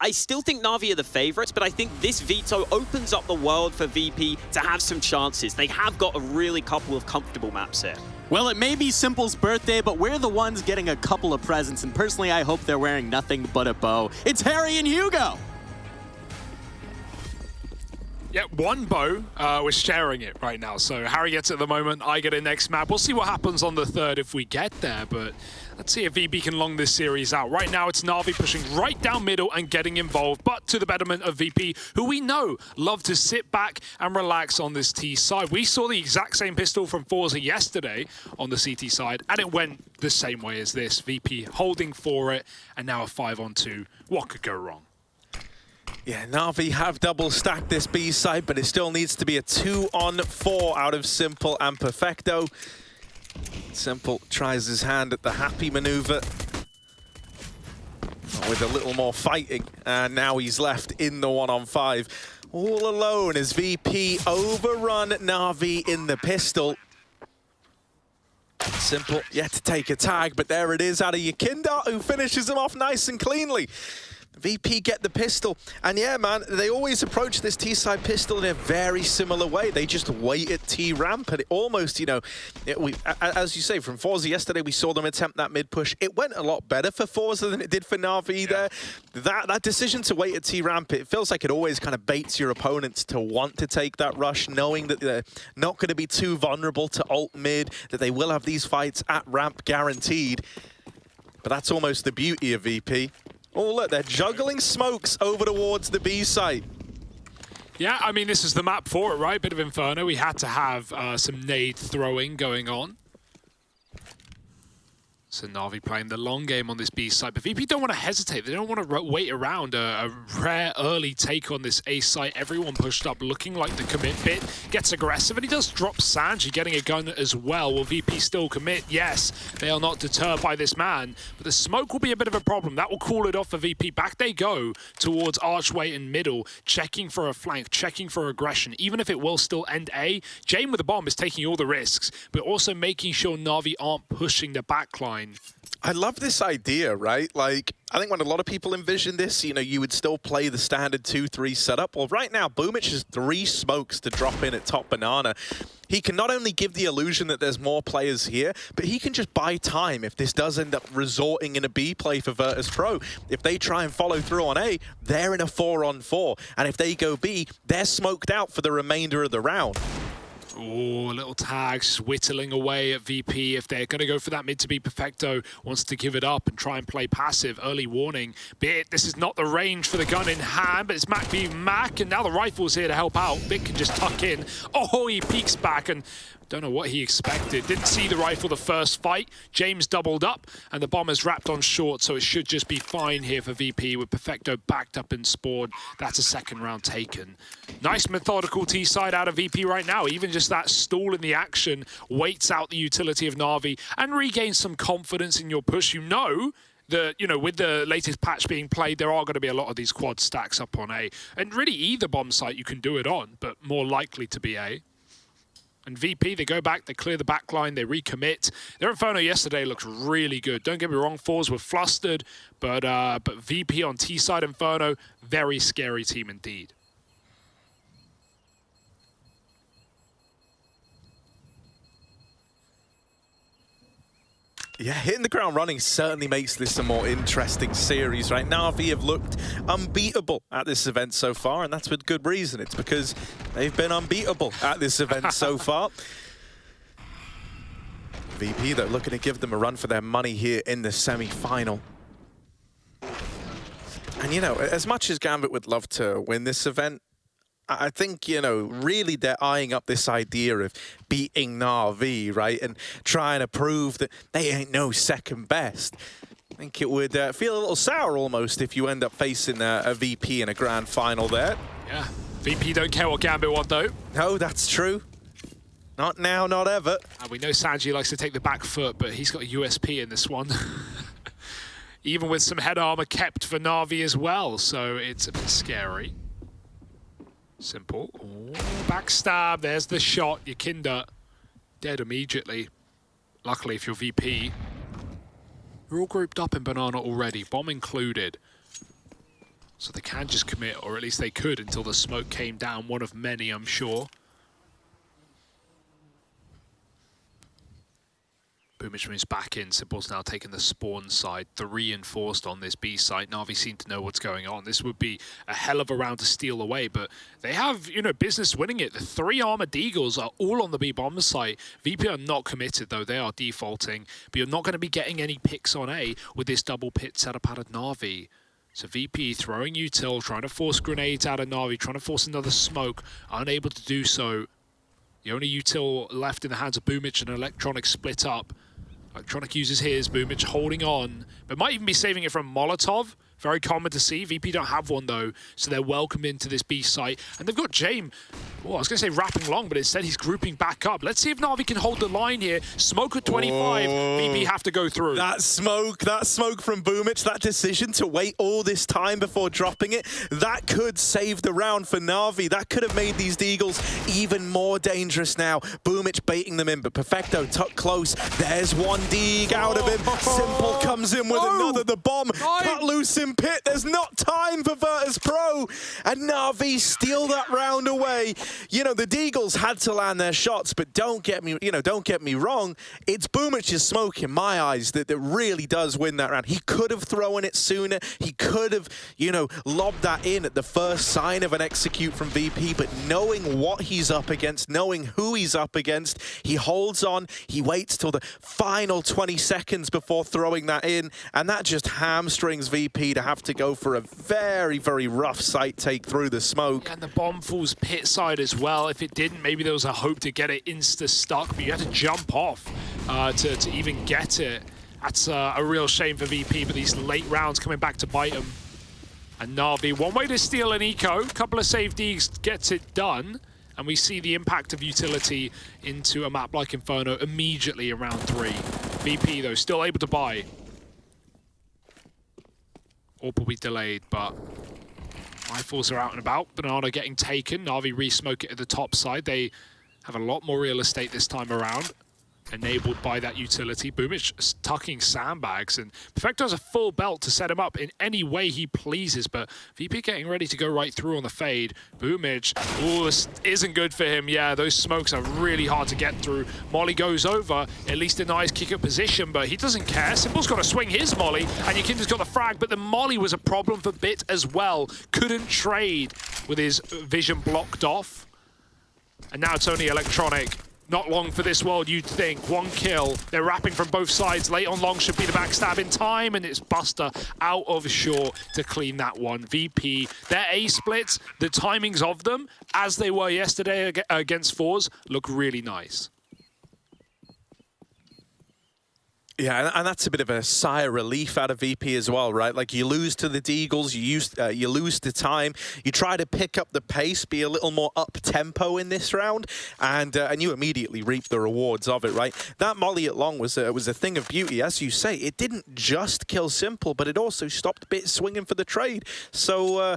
I still think Na'Vi are the favorites, but I think this veto opens up the world for VP to have some chances. They have got a really couple of comfortable maps here. Well, it may be Simple's birthday, but we're the ones getting a couple of presents, and personally, I hope they're wearing nothing but a bow. It's Harry and Hugo! Yeah, one bow, we're sharing it right now. So Harry gets it at the moment, I get it next map. We'll see what happens on the third if we get there, but let's see if VP can long this series out. Right now, it's Na'Vi pushing right down middle and getting involved, but to the betterment of VP, who we know love to sit back and relax on this T side. We saw the exact same pistol from Forza yesterday on the CT side, and it went the same way as this. VP holding for it, and now a 5-on-2. What could go wrong? Yeah, Na'Vi have double stacked this B side, but it still needs to be a 2-on-4 out of Simple and Perfecto. Simple tries his hand at the happy maneuver with a little more fighting, and now he's left in the 1-on-5. All alone as VP overrun Na'Vi in the pistol. Simple yet to take a tag, but there it is out of Yakinda, who finishes him off nice and cleanly. VP get the pistol, and yeah, man, they always approach this T-side pistol in a very similar way. They just wait at T-ramp, and it almost, you know, as you say, from Forza yesterday, we saw them attempt that mid-push. It went a lot better for Forza than it did for Na'Vi there. That decision to wait at T-ramp, it feels like it always kind of baits your opponents to want to take that rush, knowing that they're not going to be too vulnerable to ult mid, that they will have these fights at ramp guaranteed. But that's almost the beauty of VP. Oh, look, they're juggling smokes over towards the B site. Yeah, I mean, this is the map for it, right? Bit of Inferno. We had to have some nade throwing going on. So Na'Vi playing the long game on this B site, but VP don't want to hesitate. They don't want to wait around. A rare early take on this A site. Everyone pushed up, looking like the commit bit. Gets aggressive, and he does drop Sanji, getting a gun as well. Will VP still commit? Yes, they are not deterred by this man, but the smoke will be a bit of a problem. That will call it off for VP. Back they go towards Archway and middle, checking for a flank, checking for aggression. Even if it will still end A, Jane with the bomb is taking all the risks, but also making sure Na'Vi aren't pushing the backline. I love this idea, right? Like, I think when a lot of people envision this, you know, you would still play the standard 2-3 setup. Well, right now, Boomich has 3 smokes to drop in at top banana. He can not only give the illusion that there's more players here, but he can just buy time if this does end up resorting in a B play for Virtus.pro. If they try and follow through on A, they're in a 4-on-4. And if they go B, they're smoked out for the remainder of the round. Oh, little tags just whittling away at VP. If they're going to go for that mid to be Perfecto, wants to give it up and try and play passive. Early warning. Bit, this is not the range for the gun in hand, but it's Mac v Mac, and now the rifle's here to help out. Bit can just tuck in. Oh, he peeks back, and don't know what he expected. Didn't see the rifle the first fight. James doubled up, and the bomber's wrapped on short, so it should just be fine here for VP with Perfecto backed up and spawned. That's a second round taken. Nice methodical T-side out of VP right now. Even just that stall in the action waits out the utility of Na'Vi and regains some confidence in your push. You know that, you know, with the latest patch being played, there are going to be a lot of these quad stacks up on A. And really either bomb site you can do it on, but more likely to be A. And VP, they go back, they clear the back line, they recommit. Their Inferno yesterday looked really good. Don't get me wrong, fours were flustered, but VP on T-side Inferno, very scary team indeed. Yeah, hitting the ground running certainly makes this a more interesting series, right? Na'Vi have looked unbeatable at this event so far, and that's with good reason. It's because they've been unbeatable at this event so far. VP, though, looking to give them a run for their money here in the semi-final. And, you know, as much as Gambit would love to win this event, I think, you know, really they're eyeing up this idea of beating Na'Vi, right? And trying to prove that they ain't no second best. I think it would feel a little sour almost if you end up facing a VP in a grand final there. Yeah, VP don't care what Gambit want though. No, that's true. Not now, not ever. And we know Sanji likes to take the back foot, but he's got a USP in this one. Even with some head armor kept for Na'Vi as well, so it's a bit scary. Simple. Oh, backstab. There's the shot. Yakinda dead immediately. Luckily, if you're VP, you're all grouped up in banana already, bomb included. So they can just commit, or at least they could until the smoke came down. One of many, I'm sure. Boomich moves back in. Simple's now taking the spawn side. 3 enforced on this B site. Na'Vi seem to know what's going on. This would be a hell of a round to steal away, but they have, you know, business winning it. The 3 armored Eagles are all on the B bomb site. VP are not committed, though. They are defaulting, but you're not going to be getting any picks on A with this double pit setup out of Na'Vi. So VP throwing util, trying to force grenades out of Na'Vi, trying to force another smoke, unable to do so. The only util left in the hands of Boomich, and Electronic split up. Electronic uses his, Boomich holding on, but might even be saving it from Molotov. Very common to see. VP don't have one, though, so they're welcome into this B site. And they've got Jame, well, I was going to say wrapping long, but instead he's grouping back up. Let's see if Na'Vi can hold the line here. Smoke at 25, VP have to go through. That smoke from Boomich, that decision to wait all this time before dropping it, that could save the round for Na'Vi. That could have made these Deagles even more dangerous now. Boomich baiting them in, but Perfecto tucked close. There's one Deag out of him. Simple comes in with another. The bomb cut loose in pit. There's not time for Virtus.pro, and Na'Vi steal that round away. You know, the Deagles had to land their shots, but don't get me wrong. It's Boomich's smoke in my eyes that really does win that round. He could have thrown it sooner. He could have, you know, lobbed that in at the first sign of an execute from VP, but knowing what he's up against, knowing who he's up against, he holds on. He waits till the final 20 seconds before throwing that in, and that just hamstrings VP to have to go for a very, very rough site take through the smoke. Yeah, and the bomb falls pit side as well. If it didn't, maybe there was a hope to get it insta-stuck, but you had to jump off to even get it. That's a real shame for VP, but these late rounds coming back to bite them. And Na'Vi, one way to steal an eco, couple of save Deags gets it done, and we see the impact of utility into a map like Inferno immediately around 3. VP, though, still able to buy. Or will be delayed, but rifles are out and about. Banana getting taken. Na'Vi re-smoke it at the top side. They have a lot more real estate this time around, enabled by that utility. Boomich tucking sandbags, and Perfecto has a full belt to set him up in any way he pleases, but VP getting ready to go right through on the fade. Boomich, ooh, this isn't good for him. Yeah, those smokes are really hard to get through. Molly goes over, at least a nice kick up position, but he doesn't care. Simple's got to swing his Molly, and Yakinda's got the frag, but the Molly was a problem for Bit as well. Couldn't trade with his vision blocked off. And now it's only Electronic. Not long for this world, you'd think. 1 kill. They're wrapping from both sides. Late on long should be the backstab in time, and it's Buster out of short to clean that one. VP, their A splits, the timings of them, as they were yesterday against fours, look really nice. Yeah, and that's a bit of a sigh of relief out of VP as well, right? Like, you lose to the Deagles, you lose to time, you try to pick up the pace, be a little more up-tempo in this round, and you immediately reap the rewards of it, right? That Molly at long was a thing of beauty. As you say, it didn't just kill Simple, but it also stopped Bit swinging for the trade. So,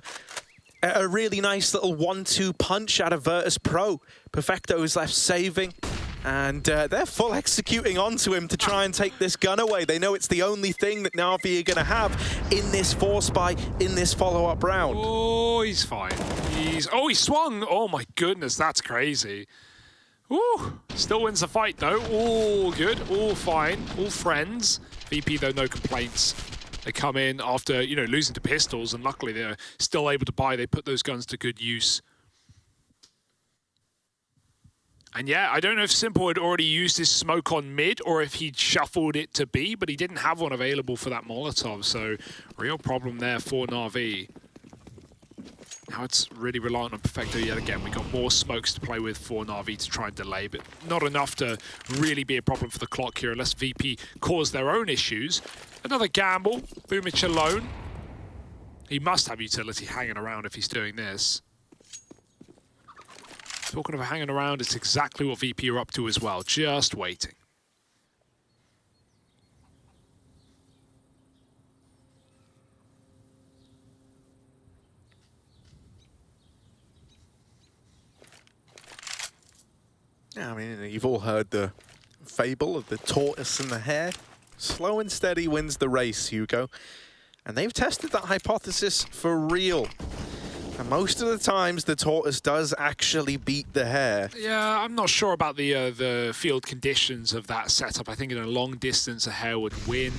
a really nice little 1-2 punch out of Virtus.pro. Perfecto is left saving. And they're full executing onto him to try and take this gun away. They know it's the only thing that Na'Vi are going to have in this force buy, in this follow-up round. Oh, he's fine. He swung. Oh, my goodness, that's crazy. Ooh, still wins the fight, though. All good, all fine, all friends. VP, though, no complaints. They come in after, you know, losing to pistols, and luckily they're still able to buy. They put those guns to good use. And yeah, I don't know if Simple had already used his smoke on mid or if he'd shuffled it to B, but he didn't have one available for that Molotov, so real problem there for Na'Vi. Now it's really reliant on Perfecto yet again. We got more smokes to play with for Na'Vi to try and delay, but not enough to really be a problem for the clock here unless VP cause their own issues. Another gamble, Boomich alone. He must have utility hanging around if he's doing this. Talking about hanging around, it's exactly what VP are up to as well, just waiting. Yeah, I mean, you've all heard the fable of the tortoise and the hare. Slow and steady wins the race, Hugo. And they've tested that hypothesis for real. And most of the times, the Tortoise does actually beat the Hare. Yeah, I'm not sure about the field conditions of that setup. I think in a long distance, a Hare would win.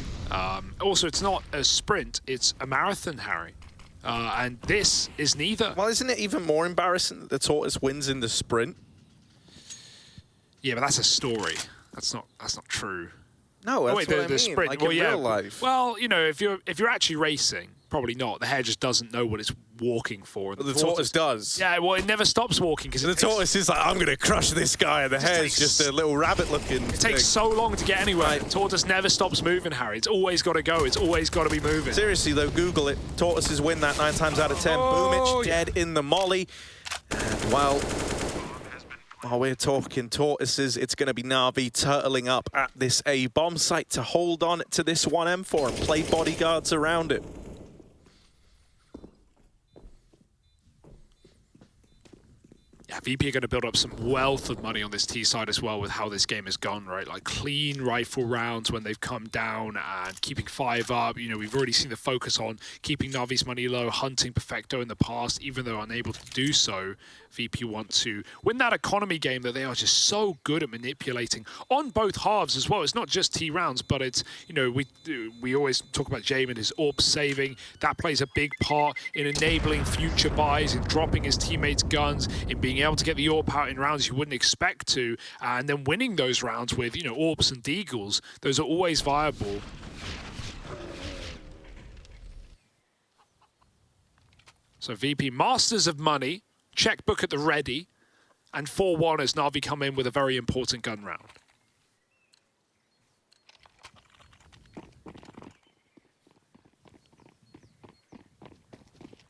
Also, it's not a sprint, it's a marathon, Harry. And this is neither. Well, isn't it even more embarrassing that the Tortoise wins in the sprint? Yeah, but that's a story. That's not true. No, that's wait, what I mean, sprint. like Well, in yeah. real life. Well, you know, if you're actually racing, probably not. The Hare just doesn't know what it's walking for. But the Tortoise does. Yeah, well, it never stops walking because The Tortoise is like, I'm going to crush this guy, and the Hare's just a little rabbit-looking. It takes so long to get anywhere. Right. The Tortoise never stops moving, Harry. It's always got to go. It's always got to be moving. Seriously, though, Google it. Tortoises win that 9 times out of 10. Oh, Boomich dead in the molly. And, well, while we're talking Tortoises, it's going to be Na'Vi turtling up at this A bomb site to hold on to this 1M4 and play bodyguards around it. Yeah, VP are going to build up some wealth of money on this T side as well with how this game has gone, right? Like clean rifle rounds when they've come down and keeping 5 up. You know, we've already seen the focus on keeping Na'Vi's money low, hunting Perfecto in the past, even though unable to do so. VP want to win that economy game that they are just so good at manipulating on both halves as well. It's not just T rounds, but it's, you know, we always talk about Jamin and his AWP saving. That plays a big part in enabling future buys, in dropping his teammates' guns, in being able to get the AWP out in rounds you wouldn't expect to, and then winning those rounds with, you know, AWPs and Deagles. Those are always viable. So VP, masters of money, checkbook at the ready, and 4-1 as Na'Vi come in with a very important gun round.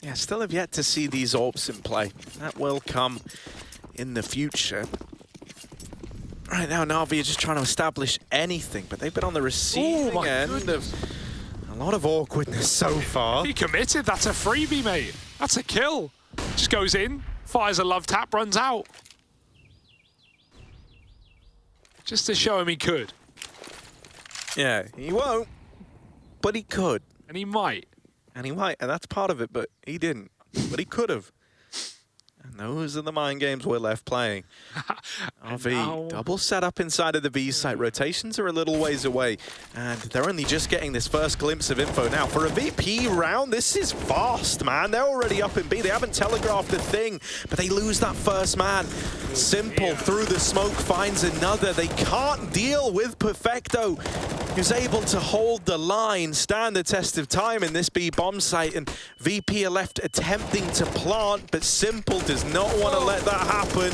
Yeah, still have yet to see these AWPs in play. That will come in the future. Right now, Na'Vi are just trying to establish anything, but they've been on the receiving end of a lot of awkwardness so far. He committed. That's a freebie, mate. That's a kill. Just goes in, fires a love tap, runs out. Just to show him he could. Yeah, he won't, but he could. And he might. And he might, and that's part of it, but he didn't. But he could have. And those are the mind games we're left playing. RV, double setup inside of the B site. Rotations are a little ways away, and they're only just getting this first glimpse of info now. For a VP round, this is fast, man. They're already up in B. They haven't telegraphed a thing, but they lose that first man. Simple through the smoke finds another. They can't deal with Perfecto, who's able to hold the line, stand the test of time in this B bomb site, and VP are left attempting to plant, but Simple does not want to let that happen.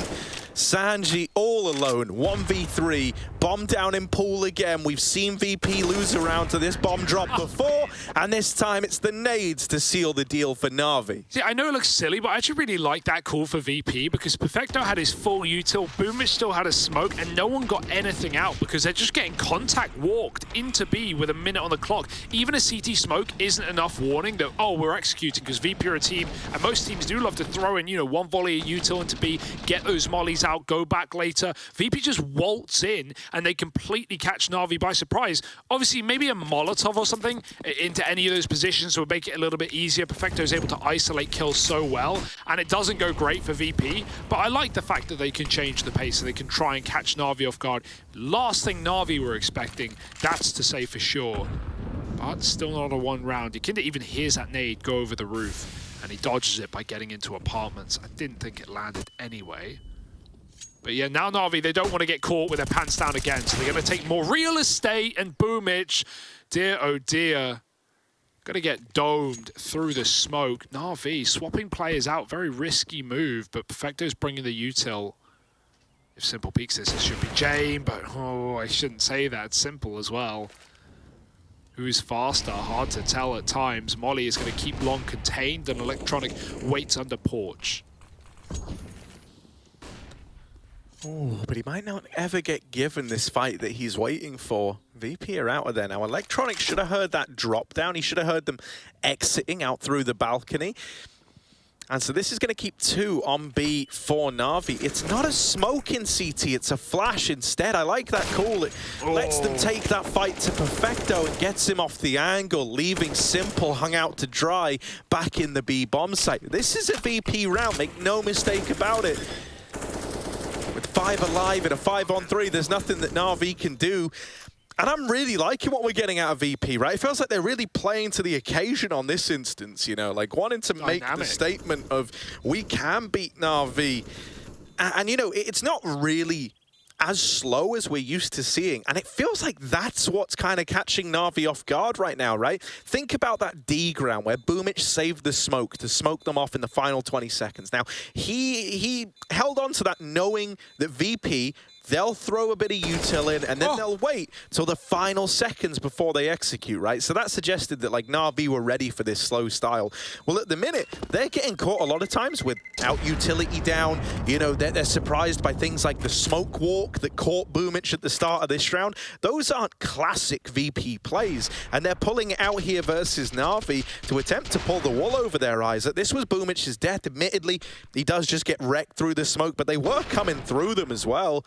Sanji all alone, 1v3, bomb down in pool again. We've seen VP lose a round to this bomb drop before, and this time it's the nades to seal the deal for Na'Vi. See, I know it looks silly, but I actually really like that call for VP because Perfecto had his full util, Boomich still had a smoke, and no one got anything out because they're just getting contact walked into B with a minute on the clock. Even a CT smoke isn't enough warning that, oh, we're executing, because VP are a team, and most teams do love to throw in, you know, one volley of util into B, get those mollies out, go back later. VP just waltz in and they completely catch Na'Vi by surprise. Obviously, maybe a Molotov or something into any of those positions would make it a little bit easier. Perfecto is able to isolate kills so well, and it doesn't go great for VP, but I like the fact that they can change the pace and they can try and catch Na'Vi off guard. Last thing Na'Vi were expecting, that's to say for sure. But still not a one round. Ikinda even hears that nade go over the roof, and he dodges it by getting into apartments. I didn't think it landed anyway. But yeah, now Na'Vi, they don't want to get caught with their pants down again, so they're going to take more real estate, and Boomich, dear oh dear, going to get domed through the smoke. Na'Vi swapping players out, very risky move, but Perfecto's bringing the util. If Simple peeks this, it should be Jane, but oh, I shouldn't say that. It's Simple as well. Who's faster? Hard to tell at times. Molly is going to keep long contained, and Electronic waits under porch. Oh, but he might not ever get given this fight that he's waiting for. VP are out of there now. Electronic should have heard that drop down. He should have heard them exiting out through the balcony. And so this is going to keep 2 on B for Na'Vi. It's not a smoke in CT, it's a flash instead. I like that call. It lets them take that fight to perfecto and gets him off the angle, leaving Simple hung out to dry back in the B bomb site. This is a VP round, make no mistake about it. With 5 alive in a 5-on-3, there's nothing that Na'Vi can do. And I'm really liking what we're getting out of VP, right? It feels like they're really playing to the occasion on this instance, you know, like wanting to make the statement of, we can beat Na'Vi. And you know, it's not really as slow as we're used to seeing. And it feels like that's what's kind of catching Na'Vi off guard right now, right? Think about that D ground where Boomich saved the smoke to smoke them off in the final 20 seconds. Now, he held on to that knowing that VP, they'll throw a bit of util in, and then they'll wait till the final seconds before they execute, right? So that suggested that, like, Na'Vi were ready for this slow style. Well, at the minute, they're getting caught a lot of times without utility down. You know, they're surprised by things like the smoke walk that caught Boomich at the start of this round. Those aren't classic VP plays, and they're pulling it out here versus Na'Vi to attempt to pull the wool over their eyes. This was Boomich's death. Admittedly, he does just get wrecked through the smoke, but they were coming through them as well.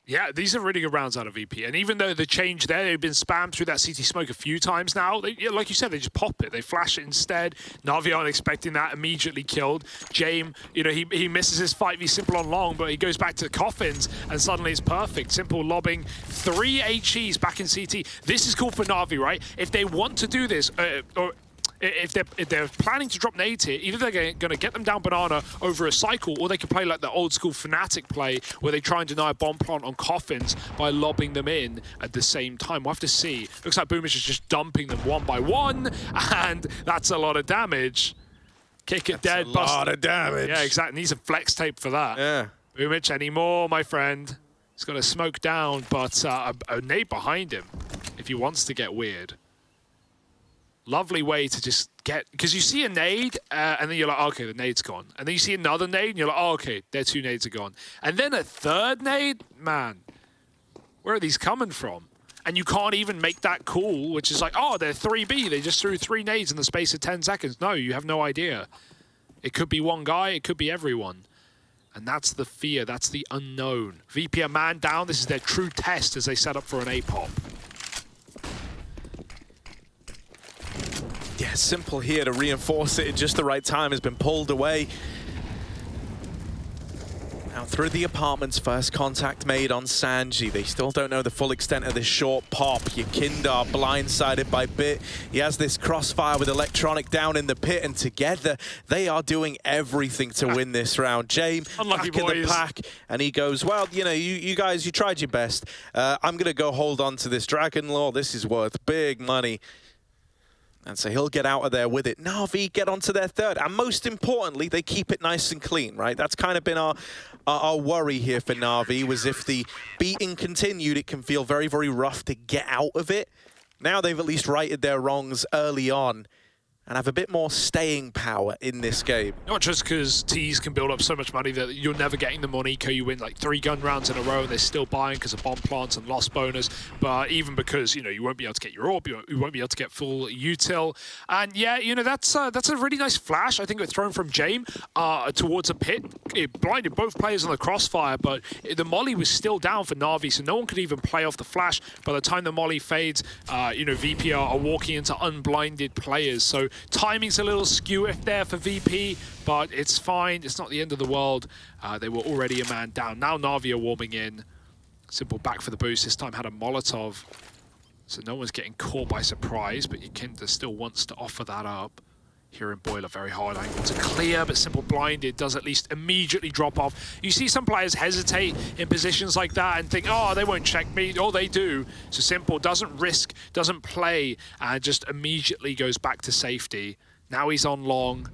Yeah, these are really good rounds out of VP. And even though the change there, they've been spammed through that CT smoke a few times now. Like you said, they just pop it. They flash it instead. Na'Vi aren't expecting that, immediately killed. Jame, you know, he misses his 5v Simple on long, but he goes back to coffins, and suddenly it's perfect. Simple lobbing 3 HEs back in CT. This is cool for Na'Vi, right? If they want to do this, or if they're planning to drop nades here, either they're going to get them down banana over a cycle, or they can play like the old school Fnatic play where they try and deny a bomb plant on coffins by lobbing them in at the same time. We'll have to see. Looks like Boomich is just dumping them 1 by 1, and that's a lot of damage. Kick it dead. That's a lot of damage. Yeah, exactly. Needs a flex tape for that. Yeah. Boomich anymore, my friend. He's got to smoke down, but a nade behind him if he wants to get weird. Lovely way to just get, because you see a nade and then you're like, oh, okay, the nade's gone. And then you see another nade and you're like, oh, okay, their 2 nades are gone. And then a third nade, man, where are these coming from? And you can't even make that call, which is like, oh, they're 3B. They just threw 3 nades in the space of 10 seconds. No, you have no idea. It could be one guy, it could be everyone. And that's the fear, that's the unknown. VP a man down, this is their true test as they set up for an A-pop. Yeah, Simple here to reinforce it at just the right time has been pulled away. Now through the apartments, first contact made on Sanji. They still don't know the full extent of this short pop. Yakindar blindsided by Bit. He has this crossfire with Electronic down in the pit, and together they are doing everything to win this round. Jame back in the pack, and he goes, well, you know, you guys, you tried your best. I'm going to go hold on to this Dragon Lore. This is worth big money. And so he'll get out of there with it. Na'Vi get onto their 3rd. And most importantly, they keep it nice and clean, right? That's kind of been our worry here for Na'Vi, was if the beating continued, it can feel very, very rough to get out of it. Now they've at least righted their wrongs early on and have a bit more staying power in this game. Not just because T's can build up so much money that you're never getting them on eco. You win like 3 gun rounds in a row and they're still buying because of bomb plants and loss bonus. But even because, you know, you won't be able to get your orb, you won't be able to get full util. And yeah, you know, that's a really nice flash. I think it's thrown from Jame towards a pit. It blinded both players on the crossfire, but the molly was still down for Na'Vi, so no one could even play off the flash. By the time the molly fades, you know, VP are walking into unblinded players. So timing's a little skew there for VP, but it's fine. It's not the end of the world. They were already a man down. Now Na'Vi are warming in. Simple back for the boost. This time had a Molotov. So no one's getting caught by surprise, but Yakinda still wants to offer that up. Here in Boiler, very hard angle to clear, but Simple blinded does at least immediately drop off. You see some players hesitate in positions like that and think, oh, they won't check me. Oh, they do. So Simple doesn't risk, doesn't play, and just immediately goes back to safety. Now he's on long.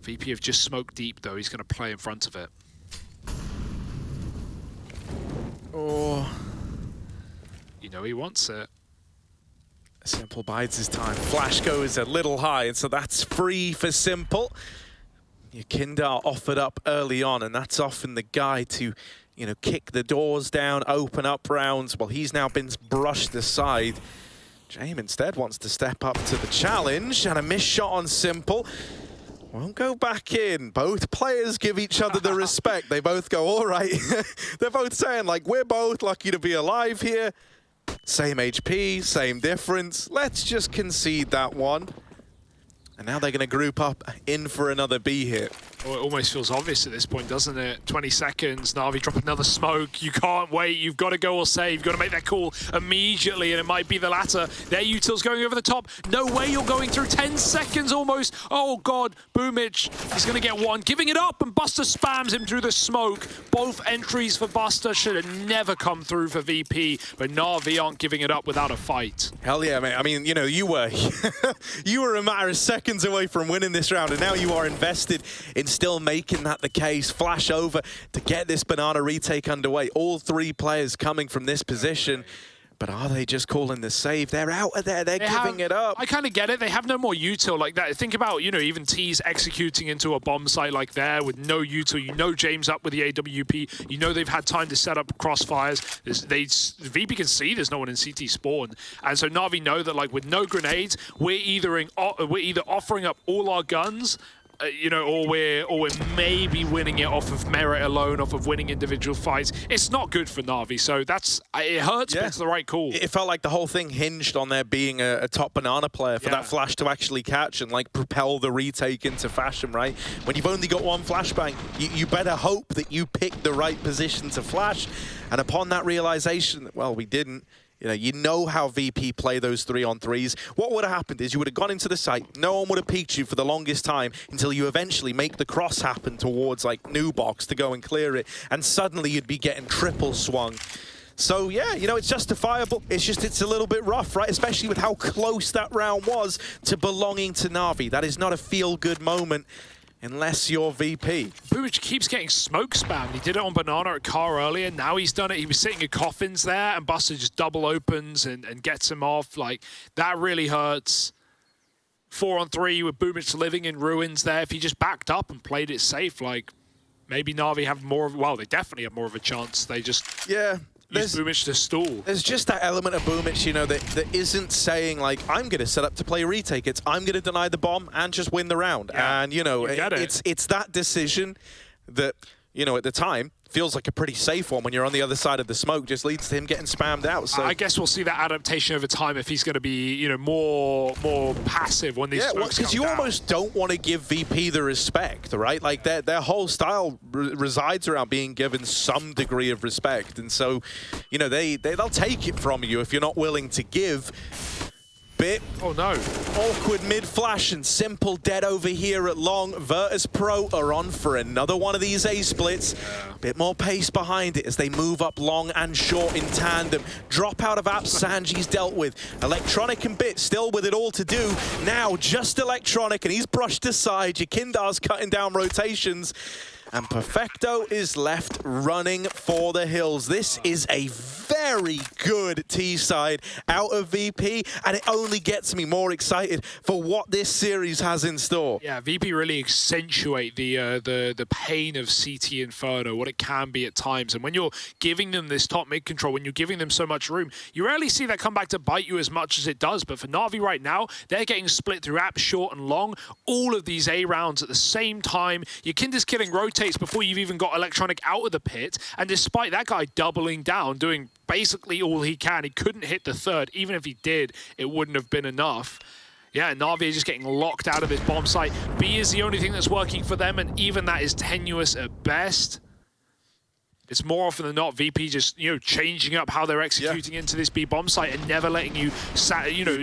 VP have just smoked deep, though. He's going to play in front of it. Oh. You know he wants it. Simple bides his time. Flash goes a little high, and so that's free for Simple. Yakindar offered up early on, and that's often the guy to, you know, kick the doors down, open up rounds. Well, he's now been brushed aside. James instead wants to step up to the challenge, and a missed shot on Simple. Won't go back in. Both players give each other the respect. They both go, all right. They're both saying, like, we're both lucky to be alive here. Same HP, same difference. Let's just concede that one. And now they're going to group up in for another B hit. Well, it almost feels obvious at this point, doesn't it? 20 seconds, Na'Vi drop another smoke. You can't wait. You've got to go or save. You've got to make that call immediately, and it might be the latter. Their util's going over the top. No way you're going through 10 seconds almost. Oh, God. Boomich, he's going to get one. Giving it up, and Buster spams him through the smoke. Both entries for Buster should have never come through for VP, but Na'Vi aren't giving it up without a fight. Hell yeah, mate. I mean, you know, you were you were a matter of seconds away from winning this round, and now you are invested in still making that the case. Flash over to get this banana retake underway. All three players coming from this position. But are they just calling the save? They're out of there. They're giving it up. I kind of get it. They have no more util like that. Think about, you know, even T's executing into a bomb site like there with no util. You know James up with the AWP. You know they've had time to set up crossfires. VP can see there's no one in CT spawn. And so Na'Vi know that, like, with no grenades, we're either offering up all our guns, you know, or we're maybe winning it off of merit alone, off of winning individual fights. It's not good for Na'Vi, so it hurts, but it's the right call. It felt like the whole thing hinged on there being a top banana player for that flash to actually catch and, like, propel the retake into fashion, right? When you've only got one flashbang, you better hope that you pick the right position to flash. And upon that realization that, well, we didn't, you know how VP play those 3-on-3s. What would have happened is you would have gone into the site, no one would have peeked you for the longest time until you eventually make the cross happen towards, like, new box to go and clear it, and suddenly you'd be getting triple swung. So yeah, you know, it's justifiable. It's just, it's a little bit rough, right? Especially with how close that round was to belonging to Na'Vi. That is not a feel-good moment unless you're VP. Boomich keeps getting smoke spammed. He did it on Banana at Car earlier. Now he's done it. He was sitting in coffins there, and Buster just double opens and gets him off. Like, that really hurts. 4-on-3 with Boomich living in ruins there. If he just backed up and played it safe, like, maybe Na'Vi have more of, well, they definitely have more of a chance. They just use Boomich to stall. There's just that element of Boomich, you know, that isn't saying, like, I'm going to set up to play retake. It's, I'm going to deny the bomb and just win the round. Yeah, and, you know, it's that decision that, you know, at the time, feels like a pretty safe one when you're on the other side of the smoke, just leads to him getting spammed out. So I guess we'll see that adaptation over time if he's going to be, you know, more passive when these smokes because you almost don't want to give VP the respect, right? Like, their whole style resides around being given some degree of respect, and so, you know, they'll take it from you if you're not willing to give. Bit awkward mid-flash, and Simple dead over here at long. Virtus.pro are on for another one of these A-splits. Bit more pace behind it as they move up long and short in tandem. Drop out of apps, Sanji's dealt with. Electronic and Bit still with it all to do. Now just Electronic, and he's brushed aside. Yakindar's cutting down rotations. And Perfecto is left running for the hills. This is a very good T-side out of VP, and it only gets me more excited for what this series has in store. Yeah, VP really accentuate the pain of CT Inferno, what it can be at times. And when you're giving them this top mid control, when you're giving them so much room, you rarely see that come back to bite you as much as it does. But for Na'Vi right now, they're getting split through apps short and long. All of these A rounds at the same time. Yakinda's killing rotates before you've even got Electronic out of the pit, and despite that guy doubling down, doing basically all he can, he couldn't hit the third. Even if he did, it wouldn't have been enough. Yeah, Na'Vi is just getting locked out of his bomb site. B is the only thing that's working for them, and even that is tenuous at best. It's more often than not VP just, you know, changing up how they're executing into this B bomb site and never letting you,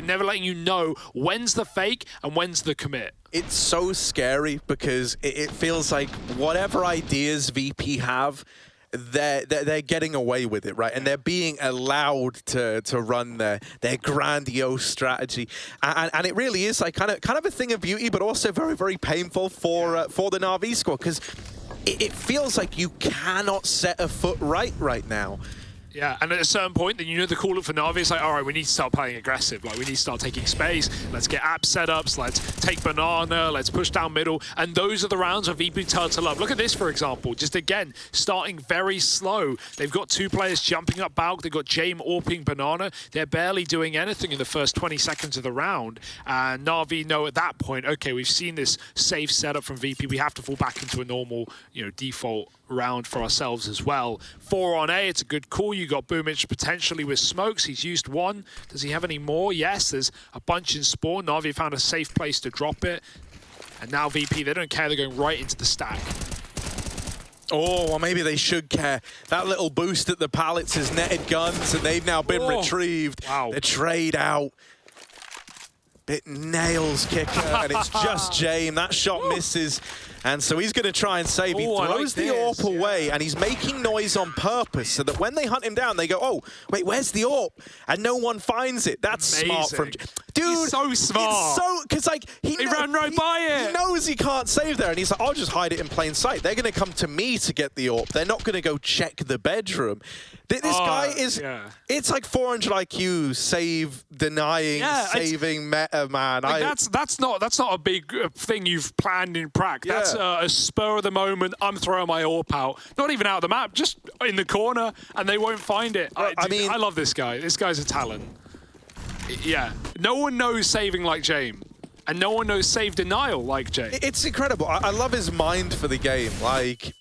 never letting you know when's the fake and when's the commit. It's so scary because it feels like whatever ideas VP have, they're getting away with it, right? And they're being allowed to run their grandiose strategy, and it really is like kind of a thing of beauty, but also very, very painful for the Na'Vi squad, because it feels like you cannot set a foot right now. Yeah, and at a certain point, then you know the call up for Na'Vi is like, all right, we need to start playing aggressive. Like, we need to start taking space. Let's get app setups. Let's take banana. Let's push down middle. And those are the rounds where VP turtle up. Look at this, for example. Just again, starting very slow. They've got 2 players jumping up Balk. They've got Jame AWPing banana. They're barely doing anything in the first 20 seconds of the round. And Na'Vi know at that point, okay, we've seen this safe setup from VP. We have to fall back into a normal, default round for ourselves as well. 4 on A, it's a good call. You got Boomich potentially with smokes. He's used 1. Does he have any more? Yes, there's a bunch in spawn. Na'Vi found a safe place to drop it. And now VP, they don't care. They're going right into the stack. Oh, well, maybe they should care. That little boost at the pallets is netted guns, and they've now been retrieved. Wow. The trade out. It nails kicker, and it's just Jame. That shot misses. And so he's going to try and save. He throws the AWP away, and he's making noise on purpose so that when they hunt him down, they go, oh, wait, where's the AWP? And no one finds it. That's smart from... Dude, he's so smart. It's so... Because, like, he ran right by it. He knows he can't save there, and he's like, I'll just hide it in plain sight. They're going to come to me to get the AWP. They're not going to go check the bedroom. This guy is... Yeah. It's like 400 IQ, save, denying, saving meta, man. Like that's not a big thing you've planned in prac. Yeah. That's a spur of the moment. I'm throwing my AWP out. Not even out of the map, just in the corner, and they won't find it. I mean, I love this guy. This guy's a talent. Yeah. No one knows saving like Jame. And no one knows save denial like Jame. It's incredible. I love his mind for the game. Like,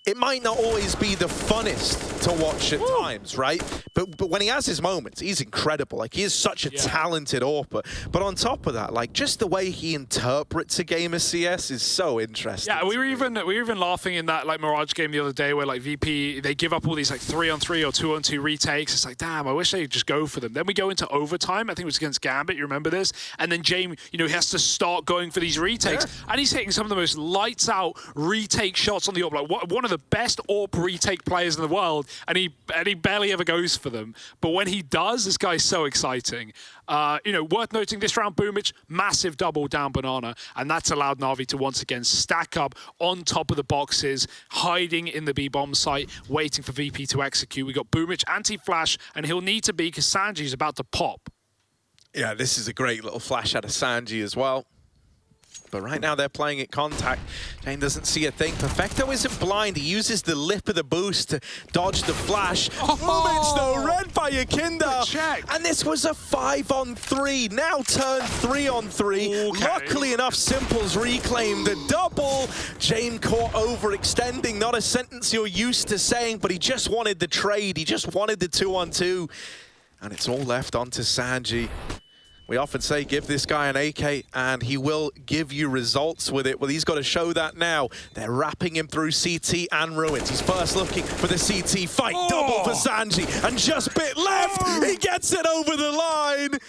it might not always be the funnest to watch at times, right? But when he has his moments, he's incredible. Like, he is such a talented AWPer. But on top of that, like, just the way he interprets a game of CS is so interesting. Yeah, we were even laughing in that like Mirage game the other day where like VP, they give up all these like 3-on-3 or 2-on-2 retakes. It's like, damn, I wish they'd just go for them. Then we go into overtime. I think it was against Gambit. You remember this? And then Jame, he has to start going for these retakes, and he's hitting some of the most lights out retake shots on the AWP. Like one of the best AWP retake players in the world, and he barely ever goes for them. But when he does, this guy's so exciting. Worth noting this round, Boomich, massive double down banana, and that's allowed Na'Vi to once again stack up on top of the boxes, hiding in the B-bomb site, waiting for VP to execute. We got Boomich anti-flash, and he'll need to be because Sanji's about to pop. Yeah, this is a great little flash out of Sanji as well. But right now they're playing at contact. Jane doesn't see a thing. Perfecto isn't blind. He uses the lip of the boost to dodge the flash. Boomich though, read by Yakinda. And this was a 5-on-3. Now turned 3-on-3. Okay. Luckily enough, Simple's reclaimed the double. Jane caught overextending. Not a sentence you're used to saying, but he just wanted the trade. He just wanted the 2-on-2. And it's all left onto Sanji. We often say, give this guy an AK, and he will give you results with it. Well, he's got to show that now. They're wrapping him through CT and Ruins. He's first looking for the CT fight. Double for Sanji, and just bit left. He gets it over the line.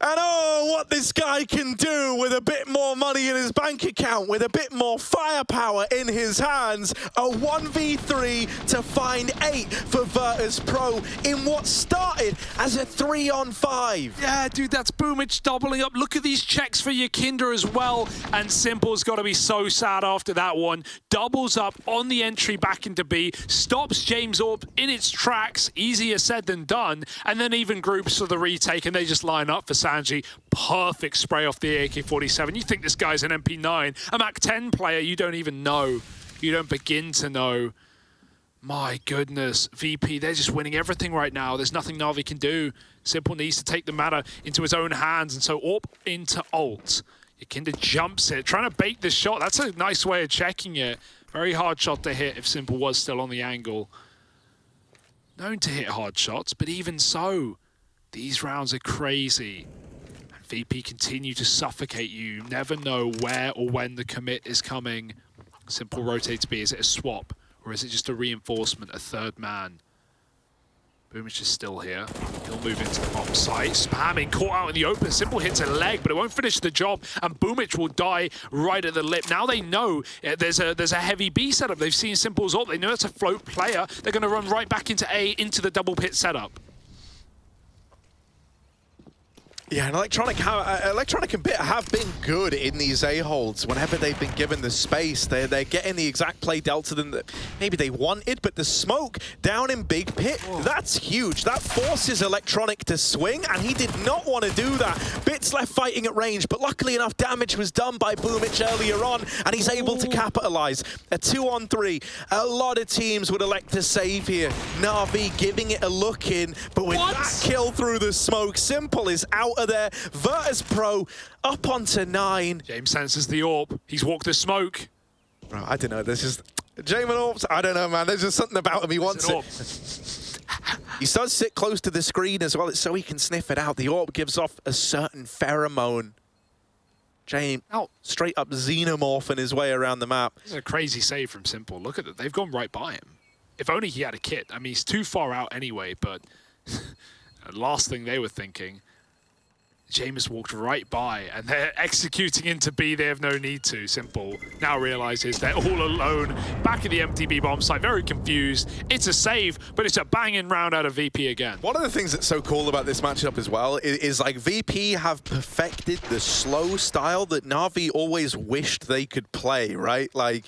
And oh, what this guy can do with a bit more money in his bank account, with a bit more firepower in his hands. A 1v3 to find 8 for Virtus.pro in what started as a 3-on-5. Yeah, dude, that's Boomich doubling up. Look at these checks for Yakinda as well. And Simple's got to be so sad after that one. Doubles up on the entry back into B, stops James AWP in its tracks. Easier said than done. And then even groups for the retake, and they just line up for Sanji. Perfect spray off the AK-47. You think this guy's an MP9, a Mac-10 player, you don't even know. You don't begin to know. My goodness, VP, they're just winning everything right now. There's nothing Na'Vi can do. Simple needs to take the matter into his own hands, and so AWP into ult. Yakinda jumps it, trying to bait this shot. That's a nice way of checking it. Very hard shot to hit if Simple was still on the angle. Known to hit hard shots, but even so, these rounds are crazy. And VP continue to suffocate you. You never know where or when the commit is coming. Simple rotates B. Is it a swap? Or is it just a reinforcement, a third man? Boomich is still here. He'll move into the bomb site. Spamming, caught out in the open. Simple hits a leg, but it won't finish the job. And Boomich will die right at the lip. Now they know there's a heavy B setup. They've seen Simple's ult. They know it's a float player. They're going to run right back into A, into the double pit setup. Yeah, and Electronic and Bit have been good in these A-holds. Whenever they've been given the space, they're getting the exact play dealt to them that maybe they wanted, but the smoke down in Big Pit, that's huge. That forces Electronic to swing, and he did not want to do that. Bit's left fighting at range, but luckily enough, damage was done by Boomich earlier on, and he's able to capitalize. A 2-on-3. A lot of teams would elect to save here. Na'Vi giving it a look in, but with that kill through the smoke, Simple is out of there. Virtus.pro up onto 9. James senses the AWP. He's walked the smoke. Bro, I don't know. There's just James AWPs. I don't know, man. There's just something about him. He wants it. He does sit close to the screen as well, so he can sniff it out. The AWP gives off a certain pheromone. James straight up xenomorphing his way around the map. This is a crazy save from Simple. Look at it. They've gone right by him. If only he had a kit. I mean, he's too far out anyway, but last thing they were thinking, James walked right by, and they're executing into B. They have no need to. Simple now realizes they're all alone back at the MTB bomb site, very confused. It's a save, but it's a banging round out of VP again. One of the things that's so cool about this matchup as well is like VP have perfected the slow style that Na'Vi always wished they could play, right? Like,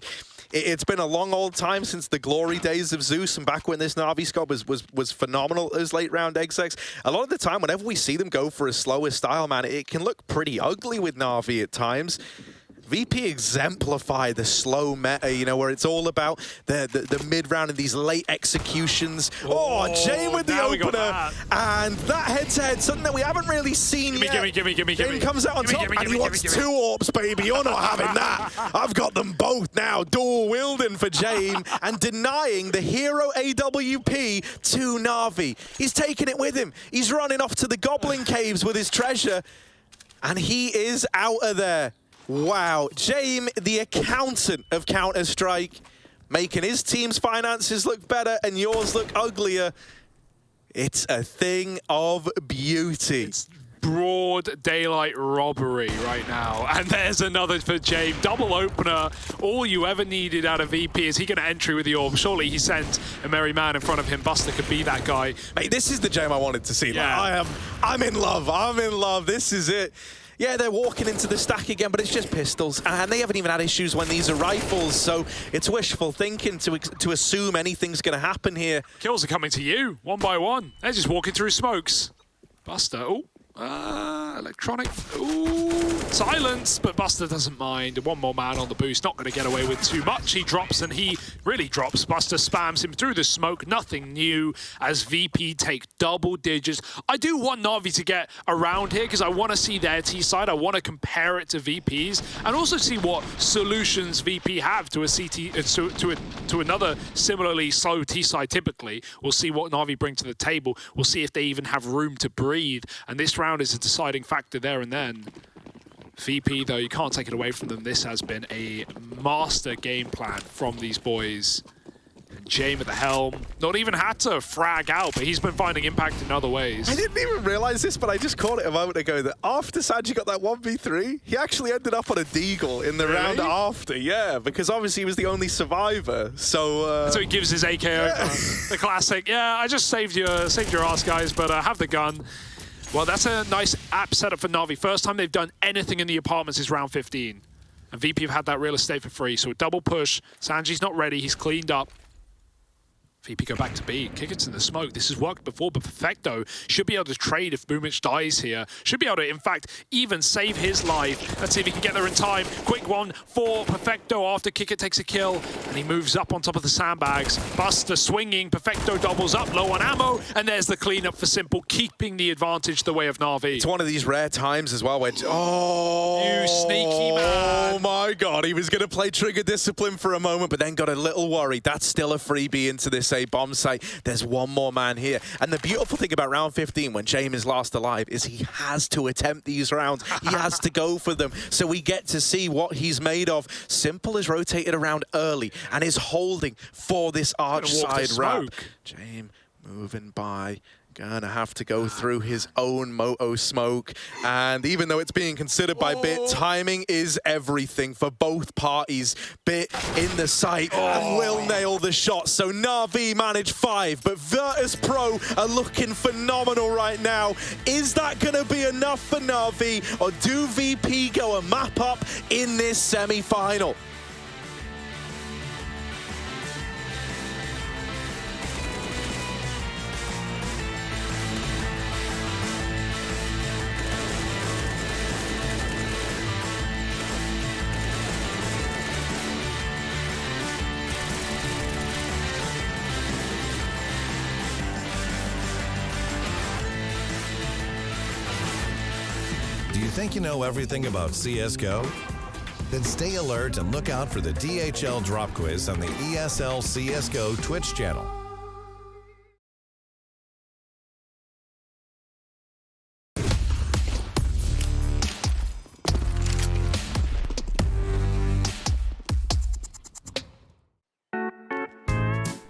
it's been a long old time since the glory days of Zeus, and back when this Na'Vi squad was phenomenal as late round execs. A lot of the time, whenever we see them go for a slower style, man, it can look pretty ugly with Na'Vi at times. VP exemplify the slow meta, you know, where it's all about the mid-round and these late executions. Oh, Jane with the opener. And that head-to-head, something that we haven't really seen yet. Gimme. Jane comes out on top, and he wants 2 AWPs, baby. You're not having that. I've got them both now. Dual wielding for Jane and denying the hero AWP to Na'Vi. He's taking it with him. He's running off to the Goblin Caves with his treasure, and he is out of there. Wow, James, the accountant of Counter-Strike, making his team's finances look better and yours look uglier. It's a thing of beauty. It's broad daylight robbery right now. And there's another for James. Double opener. All you ever needed out of VP. Is he going to entry with the AWP? Surely he sent a merry man in front of him. Buster could be that guy. Mate, this is the James I wanted to see. Yeah. Like, I'm in love. I'm in love. This is it. Yeah, they're walking into the stack again, but it's just pistols, and they haven't even had issues when these are rifles, so it's wishful thinking to assume anything's going to happen here. Kills are coming to you, one by one. They're just walking through smokes. Buster, Electronic, silence, but Buster doesn't mind. One more man on the boost, not going to get away with too much. He drops, and he really drops. Buster spams him through the smoke, nothing new, as VP take double digits. I do want Na'Vi to get around here, because I want to see their T-side. I want to compare it to VP's, and also see what solutions VP have to a CT, to another similarly slow T-side typically. We'll see what Na'Vi bring to the table. We'll see if they even have room to breathe, and this round is a deciding factor there and then. VP, though, you can't take it away from them. This has been a master game plan from these boys. And James at the helm, not even had to frag out, but he's been finding impact in other ways. I didn't even realize this, but I just caught it a moment ago that after Sanji got that 1v3, he actually ended up on a deagle in the round after. Yeah, because obviously he was the only survivor. So he gives his AKO, the classic. Yeah, I just saved your ass, guys, but have the gun. Well, that's a nice app setup for Na'Vi. First time they've done anything in the apartments is round 15. And VP have had that real estate for free. So a double push. Sanji's not ready. He's cleaned up. VP go back to B. Kicker's in the smoke. This has worked before, but Perfecto should be able to trade if Boomich dies here. Should be able to, in fact, even save his life. Let's see if he can get there in time. Quick one for Perfecto after Kicker takes a kill, and he moves up on top of the sandbags. Buster swinging. Perfecto doubles up, low on ammo, and there's the cleanup for Simple, keeping the advantage the way of Na'Vi. It's one of these rare times as well where... You sneaky man. Oh my God, he was going to play trigger discipline for a moment, but then got a little worried. That's still a freebie into this A bomb site. There's one more man here. And the beautiful thing about round 15, when James is last alive, is he has to attempt these rounds. He has to go for them. So we get to see what he's made of. Simple is rotated around early and is holding for this arch side wrap. James moving by. Gonna have to go through his own Moto smoke. And even though it's being considered by Bit, timing is everything for both parties. Bit in the sight and will nail the shot. So Na'Vi managed 5, but Virtus.pro are looking phenomenal right now. Is that gonna be enough for Na'Vi, or do VP go a map up in this semi-final? Do you think you know everything about CSGO? Then stay alert and look out for the DHL drop quiz on the ESL CSGO Twitch channel.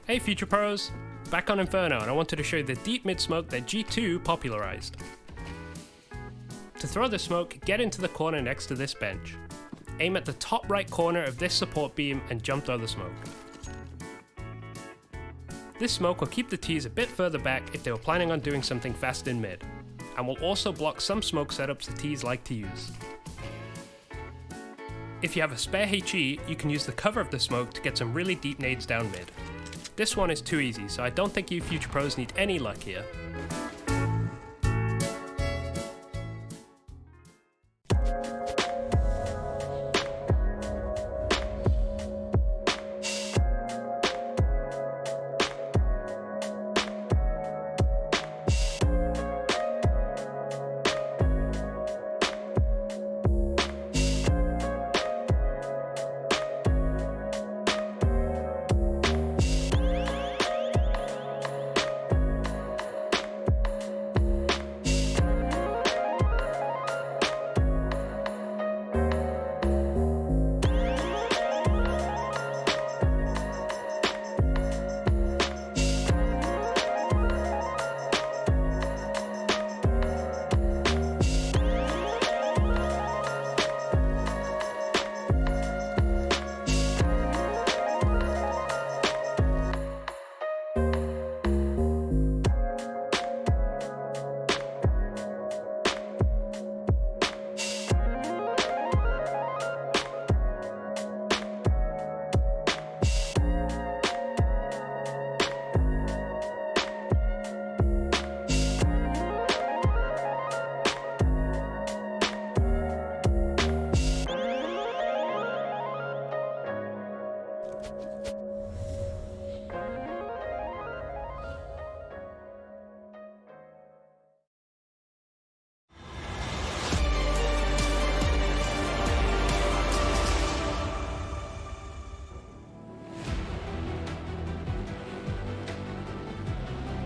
Hey Future Pros, back on Inferno, and I wanted to show you the deep mid smoke that G2 popularized. To throw the smoke, get into the corner next to this bench. Aim at the top right corner of this support beam and jump throw the smoke. This smoke will keep the T's a bit further back if they were planning on doing something fast in mid, and will also block some smoke setups the T's like to use. If you have a spare HE, you can use the cover of the smoke to get some really deep nades down mid. This one is too easy, so I don't think you Future Pros need any luck here.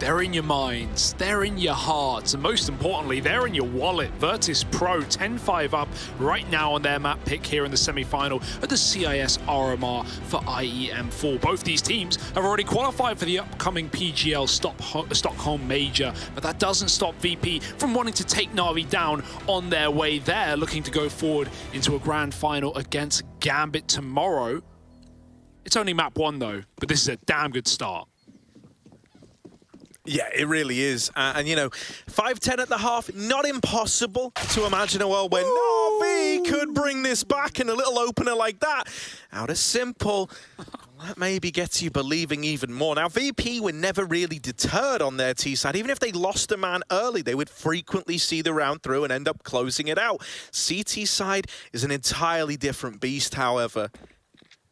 They're in your minds, they're in your hearts, and most importantly, they're in your wallet. Virtus.pro 10-5 up right now on their map pick here in the semi-final at the CIS RMR for IEM Fall. Both these teams have already qualified for the upcoming PGL Stockholm Major, but that doesn't stop VP from wanting to take Na'Vi down on their way there, looking to go forward into a grand final against Gambit tomorrow. It's only map 1 though, but this is a damn good start. Yeah, it really is. And, you know, 5-10 at the half, not impossible to imagine a world where Na'Vi could bring this back in a little opener like that. Out of simple, that maybe gets you believing even more. Now, VP were never really deterred on their T side. Even if they lost a man early, they would frequently see the round through and end up closing it out. CT side is an entirely different beast, however.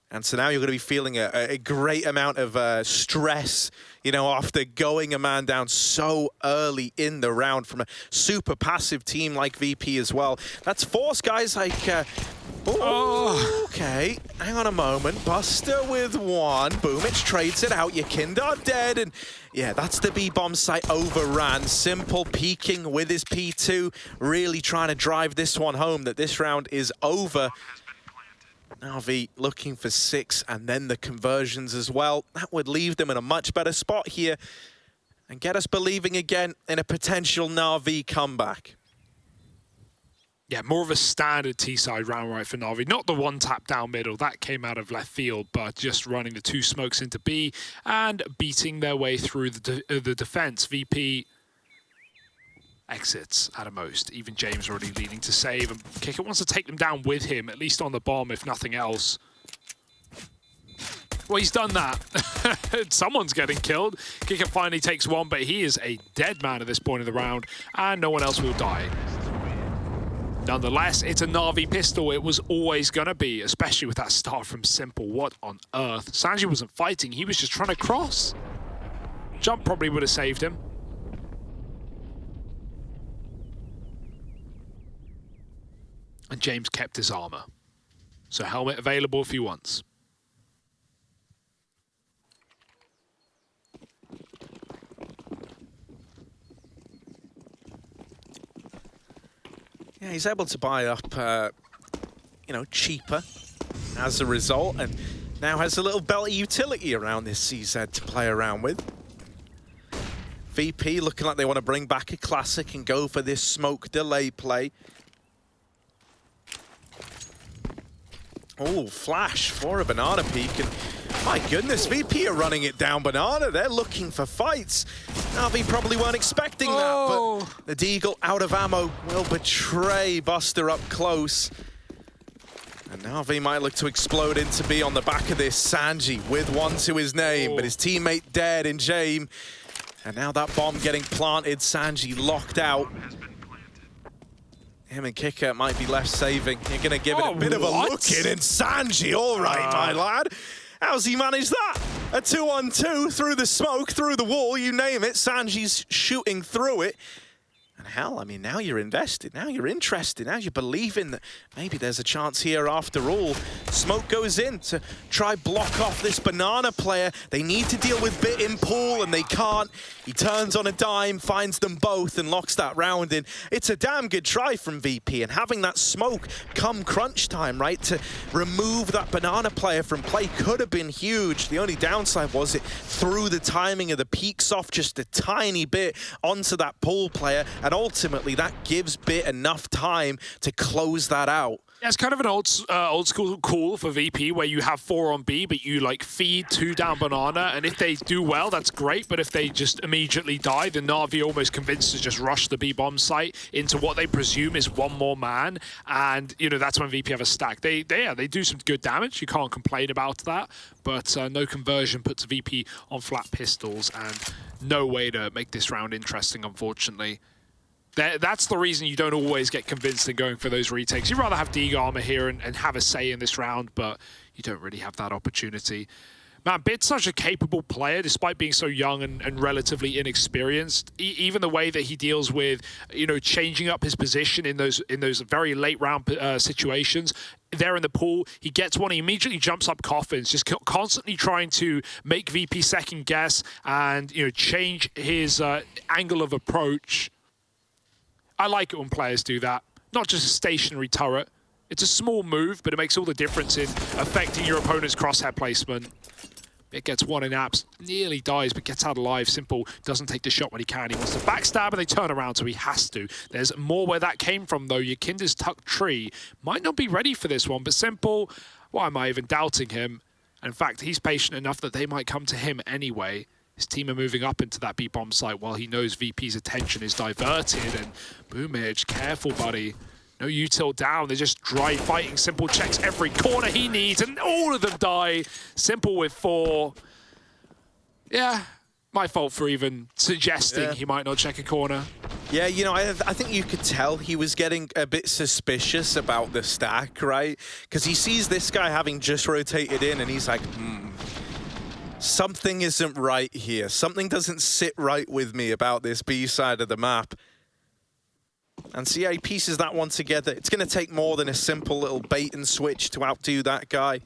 And so now you're going to be feeling a great amount of stress, you know, after going a man down so early in the round from a super passive team like VP as well. That's force, guys, like... okay, hang on a moment. Buster with 1. Boomich trades it out. Yakindar dead. And yeah, that's the B-bomb site overran. Simple peeking with his P2, really trying to drive this one home, that this round is over. Na'Vi looking for 6 and then the conversions as well. That would leave them in a much better spot here. and get us believing again in a potential Na'Vi comeback. Yeah, more of a standard T-side round right for Na'Vi. Not the one tap down middle, that came out of left field, but just running the 2 smokes into B and beating their way through the defense. VP exits at a most. Even James already leading to save, and Kicker wants to take them down with him, at least on the bomb, if nothing else. Well, he's done that. Someone's getting killed. Kicker finally takes one, but he is a dead man at this point in the round, and no one else will die. Nonetheless, it's a Na'Vi pistol. It was always going to be, especially with that start from Simple. What on earth? Sanji wasn't fighting. He was just trying to cross. Jump probably would have saved him. And James kept his armor. So helmet available if he wants. Yeah, he's able to buy up, you know, cheaper as a result, and now has a little belt of utility around this CZ to play around with. VP looking like they want to bring back a classic and go for this smoke delay play. Oh, flash for a banana peek, and my goodness, VP are running it down banana. They're looking for fights. Na'Vi probably weren't expecting that, but the Deagle out of ammo will betray Buster up close. And Na'Vi might look to explode into B on the back of this. Sanji with 1 to his name, but his teammate dead in Jame. And now that bomb getting planted, Sanji locked out. Him and Kicker might be left saving. You're going to give it a bit of a look in, and Sanji, all right, my lad. How's he managed that? A 2-on-2 through the smoke, through the wall, you name it. Sanji's shooting through it. And hell, I mean, now you're invested, now you're interested, now you're believing that maybe there's a chance here after all. Smoke goes in to try block off this banana player. They need to deal with Bit in pool, and they can't. He turns on a dime, finds them both, and locks that round in. It's a damn good try from VP, and having that smoke come crunch time, right, to remove that banana player from play could have been huge. The only downside was it threw the timing of the peaks off just a tiny bit onto that pool player, and ultimately that gives Bit enough time to close that out. Yeah, it's kind of an old school call for VP where you have 4 on B, but you like feed 2 down banana, and if they do well, that's great, but if they just immediately die, then Na'Vi almost convinced to just rush the B bomb site into what they presume is 1 more man, and you know that's when VP have a stack. They do some good damage, you can't complain about that, but no conversion puts VP on flat pistols, and no way to make this round interesting, unfortunately. That's the reason you don't always get convinced in going for those retakes. You'd rather have Deagle armor here and have a say in this round, but you don't really have that opportunity. Man, Bit's such a capable player, despite being so young and relatively inexperienced. Even the way that he deals with, you know, changing up his position in those very late round situations. There in the pool, he gets one, he immediately jumps up coffins, just constantly trying to make VP second guess and, you know, change his angle of approach. I like it when players do that. Not just a stationary turret. It's a small move, but it makes all the difference in affecting your opponent's crosshair placement. It gets one in apps, nearly dies, but gets out alive. Simple doesn't take the shot when he can. He wants to backstab, and they turn around, so he has to. There's more where that came from, though. Yakinda's tucked tree might not be ready for this one, but Simple, why am I even doubting him? In fact, he's patient enough that they might come to him anyway. His team are moving up into that B-bomb site while he knows VP's attention is diverted. And Boomage, careful, buddy. No util down. They're just dry fighting. Simple checks every corner he needs, and all of them die. Simple with 4. Yeah, my fault for even suggesting he might not check a corner. Yeah, you know, I think you could tell he was getting a bit suspicious about the stack, right? Because he sees this guy having just rotated in, and he's like, something isn't right here. Something doesn't sit right with me about this B side of the map. And so yeah, he pieces that one together. It's going to take more than a simple little bait and switch to outdo that guy.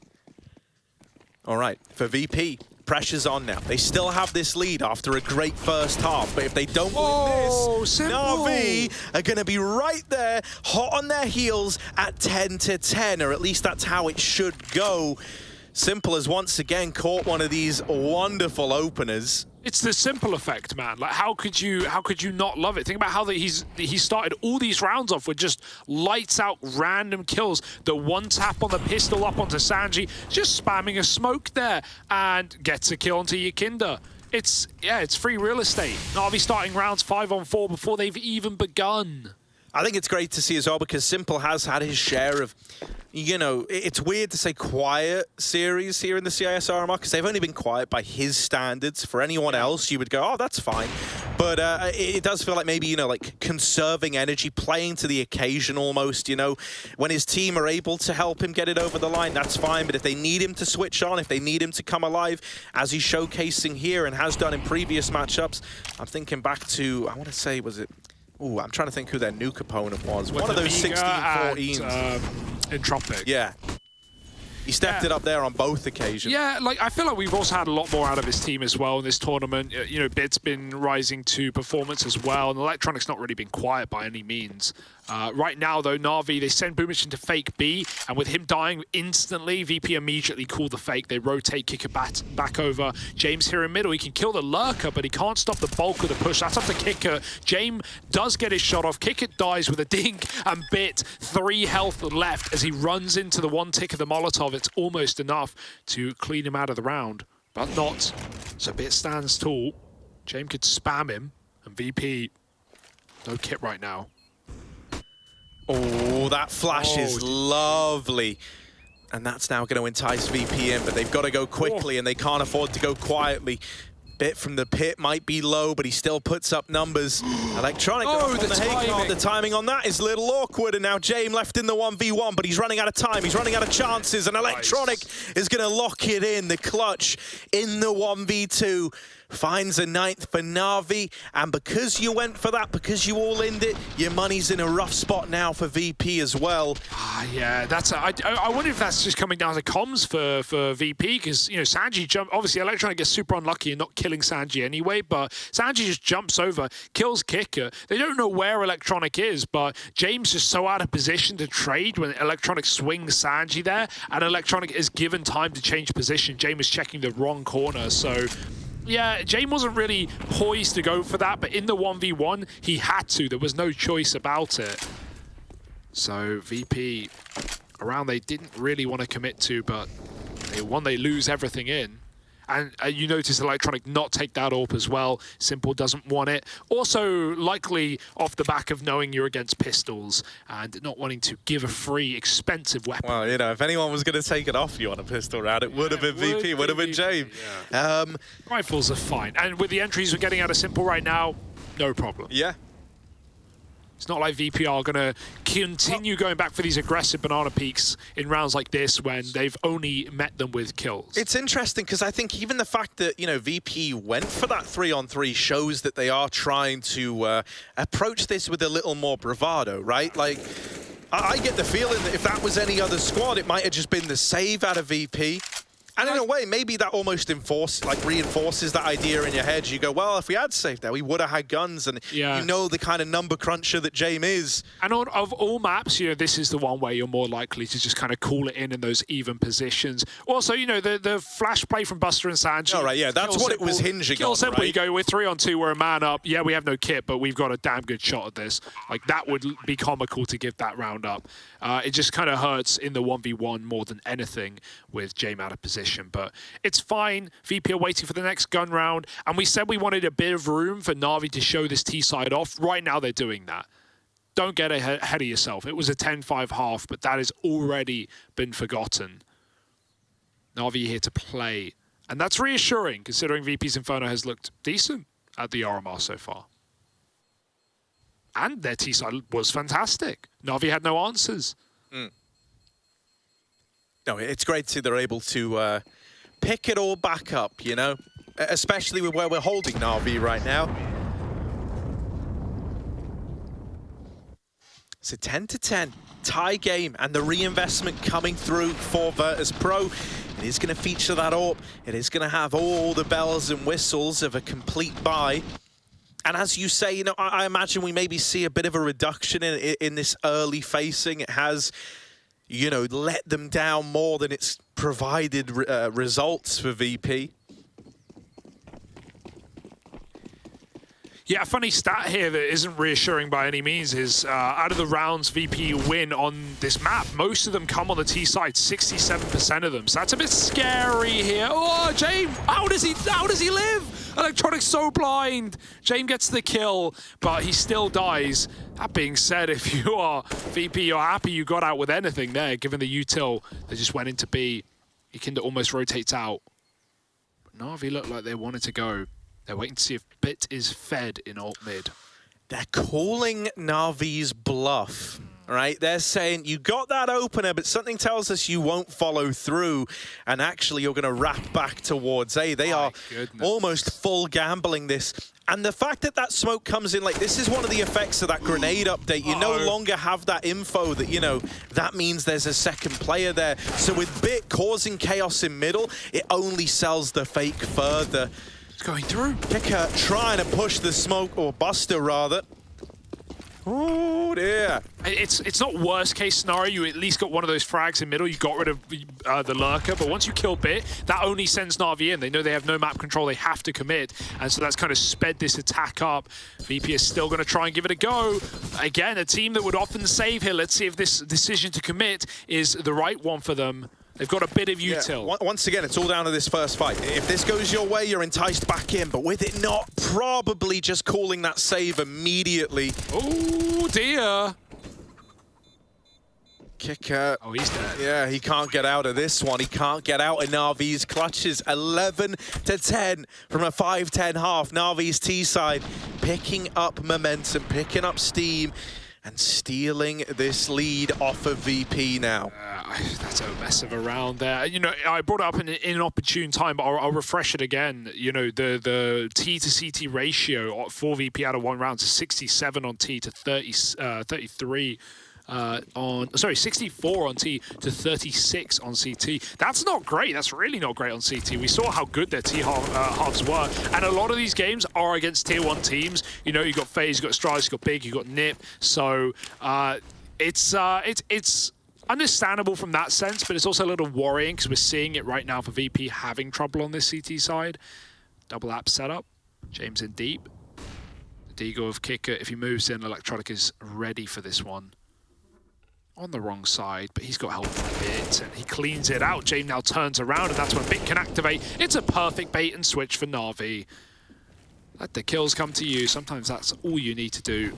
All right, for VP, pressure's on now. They still have this lead after a great first half, but if they don't win this, Na'Vi are going to be right there, hot on their heels at 10-10, or at least that's how it should go. Simple has once again caught one of these wonderful openers. It's the simple effect, man. Like, how could you not love it? Think about how he started all these rounds off with just lights out random kills. The one tap on the pistol up onto Sanji, just spamming a smoke there, and gets a kill onto Yakinda. It's free real estate. Na'Vi starting rounds 5-on-4 before they've even begun. I think it's great to see as well because Simple has had his share of, you know, it's weird to say quiet series here in the CIS RMR because they've only been quiet by his standards. For anyone else, you would go, oh, that's fine. But it does feel like maybe, you know, like conserving energy, playing to the occasion almost, you know. When his team are able to help him get it over the line, that's fine. But if they need him to switch on, if they need him to come alive, as he's showcasing here and has done in previous matchups, I'm thinking back to, I want to say, was it... Ooh, I'm trying to think who their nuke opponent was. One of those 16-14s. Entropic. Yeah. He stepped it up there on both occasions. Yeah, like I feel like we've also had a lot more out of his team as well in this tournament. You know, Bid's been rising to performance as well, and Electronic's not really been quiet by any means. Right now, though, Na'Vi, they send Boomich into fake B, and with him dying instantly, VP immediately call the fake. They rotate, kick it back over. James here in middle, he can kill the Lurker, but he can't stop the bulk of the push. That's up to Kicker. James does get his shot off. Kicker dies with a dink, and Bit, 3 health left as he runs into the one tick of the Molotov. It's almost enough to clean him out of the round, but not. So Bit stands tall. James could spam him, and VP, no kit right now. Oh, that flash is lovely. And that's now going to entice VP in, but they've got to go quickly and they can't afford to go quietly. Bit from the pit might be low, but he still puts up numbers. Electronic on the Haycart. The timing on that is a little awkward, and now James left in the 1v1, but he's running out of time, he's running out of chances, and Electronic is going to lock it in. The clutch in the 1v2 finds a 9th for Na'Vi, and because you went for that, because you all-inned it, your money's in a rough spot now for VP as well. Yeah, that's I wonder if that's just coming down to comms for VP, because, you know, Sanji jumped, obviously Electronic gets super unlucky and not killing Sanji anyway, but Sanji just jumps over, kills Kicker. They don't know where Electronic is, but James is so out of position to trade when Electronic swings Sanji there, and Electronic is given time to change position. James is checking the wrong corner, so... Yeah, James wasn't really poised to go for that, but in the 1v1, he had to. There was no choice about it. So VP, a round they didn't really want to commit to, but they lose everything in. And you notice Electronic not take that AWP as well. Simple doesn't want it. Also, likely off the back of knowing you're against pistols and not wanting to give a free, expensive weapon. Well, you know, if anyone was going to take it off you on a pistol round, it would have been VP, would have been James. Yeah. Rifles are fine. And with the entries we're getting out of Simple right now, no problem. Yeah. It's not like VP are going to continue going back for these aggressive banana peaks in rounds like this when they've only met them with kills. It's interesting because I think even the fact that, you know, VP went for that 3-on-3 shows that they are trying to approach this with a little more bravado, right? Like, I get the feeling that if that was any other squad, it might have just been the save out of VP. And in a way, maybe that almost reinforces that idea in your head. You go, well, if we had saved that, we would have had guns, and you know the kind of number cruncher that James is. And of all maps, you know, this is the one where you're more likely to just kind of call it in those even positions. Also, you know, the flash play from Buster and Sanji. All right, yeah, that's what it was hinging on, Simple, right? You go, we're 3-on-2, we're a man up. Yeah, we have no kit, but we've got a damn good shot at this. Like, that would be comical to give that round up. It just kind of hurts in the 1v1 more than anything with James out of position. But it's fine. VP are waiting for the next gun round. And we said we wanted a bit of room for Na'Vi to show this T side off. Right now, they're doing that. Don't get ahead of yourself. It was a 10-5 half, but that has already been forgotten. Na'Vi here to play. And that's reassuring, considering VP's Inferno has looked decent at the RMR so far. And their T side was fantastic. Na'Vi had no answers. No, it's great to see they're able to pick it all back up, you know? Especially with where we're holding Na'Vi right now. It's a 10-10 tie game, and the reinvestment coming through for Virtus.pro. It is going to feature that AWP. It is going to have all the bells and whistles of a complete buy. And as you say, you know, I imagine we maybe see a bit of a reduction in this early facing. It has, you know, let them down more than it's provided results for VP. Yeah, a funny stat here that isn't reassuring by any means is out of the rounds VP win on this map, most of them come on the T side, 67% of them. So that's a bit scary here. Oh, James, how does he live? Electronic's so blind. James gets the kill, but he still dies. That being said, if you are VP, you're happy you got out with anything there, given the util that just went into B. Yikinda almost rotates out. But Na'Vi looked like they wanted to go. They're waiting to see if Bit is fed in alt mid. They're calling Na'Vi's bluff, right? They're saying, you got that opener, but something tells us you won't follow through, and actually you're going to wrap back towards A. They are almost full gambling this. And the fact that that smoke comes in, like, this is one of the effects of that grenade update. You no longer have that info that, you know, that means there's a second player there. So with Bit causing chaos in middle, it only sells the fake further. Going through. Kicker trying to push the smoke, or Buster rather. Oh dear. It's not worst case scenario. You at least got one of those frags in middle. You got rid of the lurker, but once you kill Bit, that only sends Na'Vi in. They know they have no map control. They have to commit, and so that's kind of sped this attack up. VP is still going to try and give it a go. Again, a team that would often save here. Let's see if this decision to commit is the right one for them. They've got a bit of util. Yeah, once again, it's all down to this first fight. If this goes your way, you're enticed back in, but with it not, probably just calling that save immediately. Oh dear. Kicker. Oh, he's dead. Yeah, he can't get out of this one. He can't get out of Na'Vi's clutches. 11-10 from a 5-10 half. Na'Vi's T side picking up momentum, picking up steam, and stealing this lead off of VP now. That's a mess of a round there. You know, I brought it up in an opportune time, but I'll refresh it again. You know, the T to CT ratio for VP out of one round to 67 on T to 33 on, sorry, 64 on T to 36 on CT. That's not great. That's really not great on CT. We saw how good their T halves were, and a lot of these games are against tier 1 teams. You know, you got FaZe, you got Stratus, you got Big, you got Nip. So it's understandable from that sense, but it's also a little worrying because we're seeing it right now for VP having trouble on this CT side. Double app setup. James in deep. The Deagle of Kicker, if he moves in, Electronic is ready for this one. On the wrong side, but he's got help from Bit, and he cleans it out. James now turns around, and that's when Bit can activate. It's a perfect bait and switch for Na'Vi. Let the kills come to you. Sometimes that's all you need to do.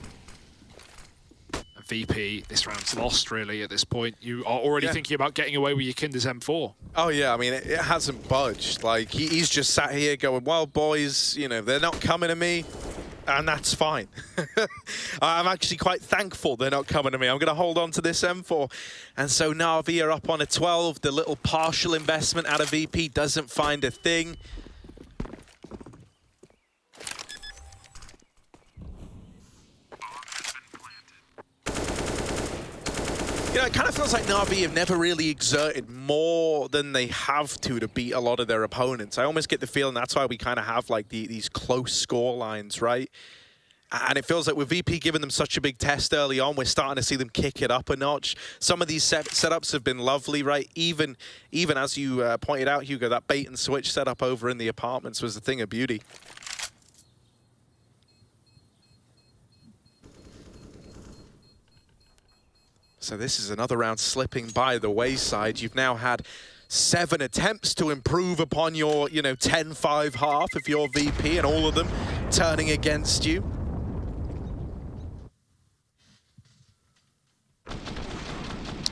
VP, this round's lost, really, at this point. You are already thinking about getting away with Yikinda's M4. Oh, yeah, I mean, it hasn't budged. Like, he's just sat here going, well, boys, you know, they're not coming to me. And that's fine. I'm actually quite thankful they're not coming to me. I'm going to hold on to this M4. And so Na'Vi are up on a 12. The little partial investment out of VP doesn't find a thing. You know, it kind of feels like Na'Vi have never really exerted more than they have to beat a lot of their opponents. I almost get the feeling that's why we kind of have like these close score lines, right? And it feels like with VP giving them such a big test early on, we're starting to see them kick it up a notch. Some of these setups have been lovely, right? Even as you pointed out, Hugo, that bait and switch setup over in the apartments was a thing of beauty. So this is another round slipping by the wayside. You've now had 7 attempts to improve upon your, 10-5 half if you're VP, and all of them turning against you.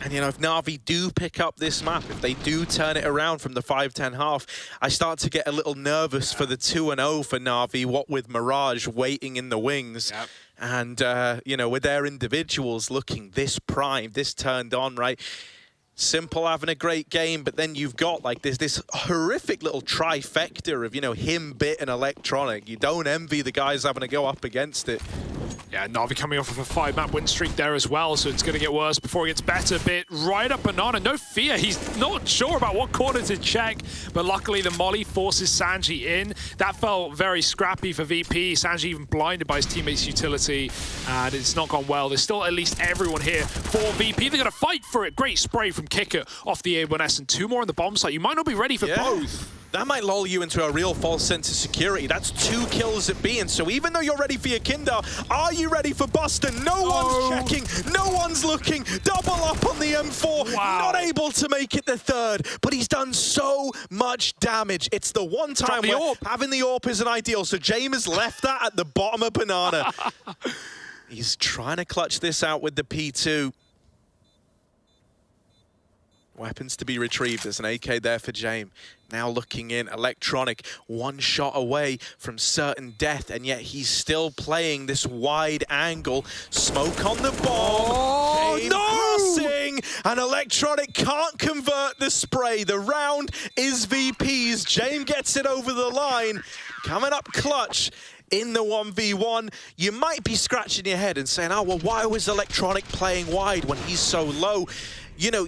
And, if Na'Vi do pick up this map, if they do turn it around from the 5-10 half, I start to get a little nervous for the 2-0 for Na'Vi, what with Mirage waiting in the wings. Yep. And, with their individuals looking this primed, this turned on, right? Simple having a great game, but then you've got like this horrific little trifecta of, him, Bit, and Electronic. You don't envy the guys having to go up against it. Yeah, Na'Vi coming off of a 5-map win streak there as well, so it's going to get worse before it gets better. Bit right up Banana, no fear. He's not sure about what corner to check, but luckily the molly forces Sanji in. That felt very scrappy for VP. Sanji even blinded by his teammate's utility, and it's not gone well. There's still at least everyone here for VP. They're going to fight for it. Great spray from Kicker off the A1S, and 2 more on the bomb site. You might not be ready for both. that might lull you into a real false sense of security. That's 2 kills at B, and so even though you're ready for your Kindar, are you ready for Buster? No one's checking, no one's looking. Double up on the M4, not able to make it the 3rd, but he's done so much damage. It's the one time where having the AWP isn't ideal, so James has left that at the bottom of Banana. He's trying to clutch this out with the P2. Weapons to be retrieved. There's an AK there for James. Now looking in, Electronic 1 shot away from certain death, and yet he's still playing this wide angle. Smoke on the bomb. James crossing, and Electronic can't convert the spray. The round is VP's. James gets it over the line. Coming up clutch in the 1v1. You might be scratching your head and saying, oh, well, why was Electronic playing wide when he's so low? You know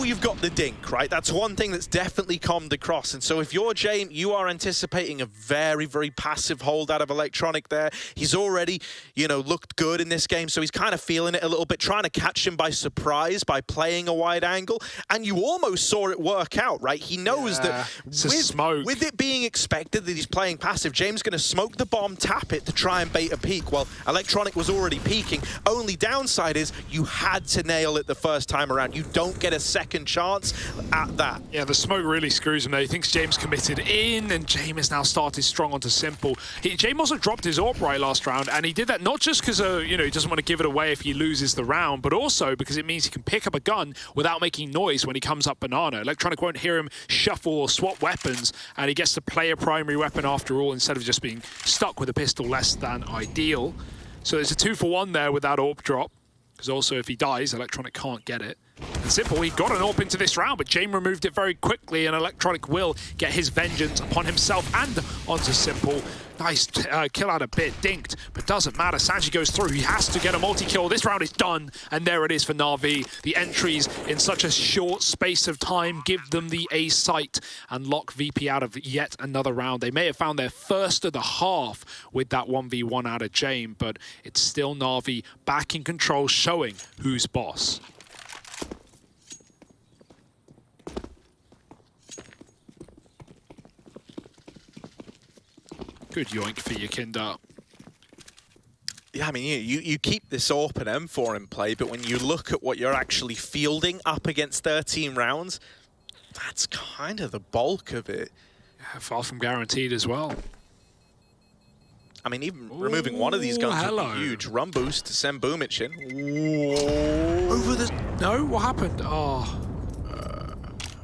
you've got the dink, right? That's one thing that's definitely calmed across. And so if you're James, you are anticipating a very, very passive hold out of Electronic there. He's already, looked good in this game, so he's kind of feeling it a little bit, trying to catch him by surprise by playing a wide angle. And you almost saw it work out, right? He knows that with it being expected that he's playing passive, James going to smoke the bomb, tap it to try and bait a peek. Well, Electronic was already peeking. Only downside is you had to nail it the first time around. You don't get a second chance at that. Yeah, the smoke really screws him there. He thinks James committed in, and James has now started strong onto Simple. James also dropped his AWP right last round, and he did that not just because, he doesn't want to give it away if he loses the round, but also because it means he can pick up a gun without making noise when he comes up Banana. Electronic won't hear him shuffle or swap weapons, and he gets to play a primary weapon after all instead of just being stuck with a pistol less than ideal. So there's a 2-for-1 there with that AWP drop, because also if he dies, Electronic can't get it. And Simple, he got an AWP into this round, but James removed it very quickly, and Electronic will get his vengeance upon himself and onto Simple. Nice kill out a bit, dinked, but doesn't matter. Sanji goes through. He has to get a multi-kill. This round is done, and there it is for Na'Vi. The entries in such a short space of time give them the A site and lock VP out of yet another round. They may have found their first of the half with that 1v1 out of James, but it's still Na'Vi back in control, showing who's boss. Good yoink for your Kindar. Yeah, I mean, you keep this AWP and M4 in play, but when you look at what you're actually fielding up against 13 rounds, that's kind of the bulk of it. Yeah, far from guaranteed as well. I mean, even removing one of these guns would be huge. Run boost to send Boomich in. Whoa. Over the... No, what happened? Oh.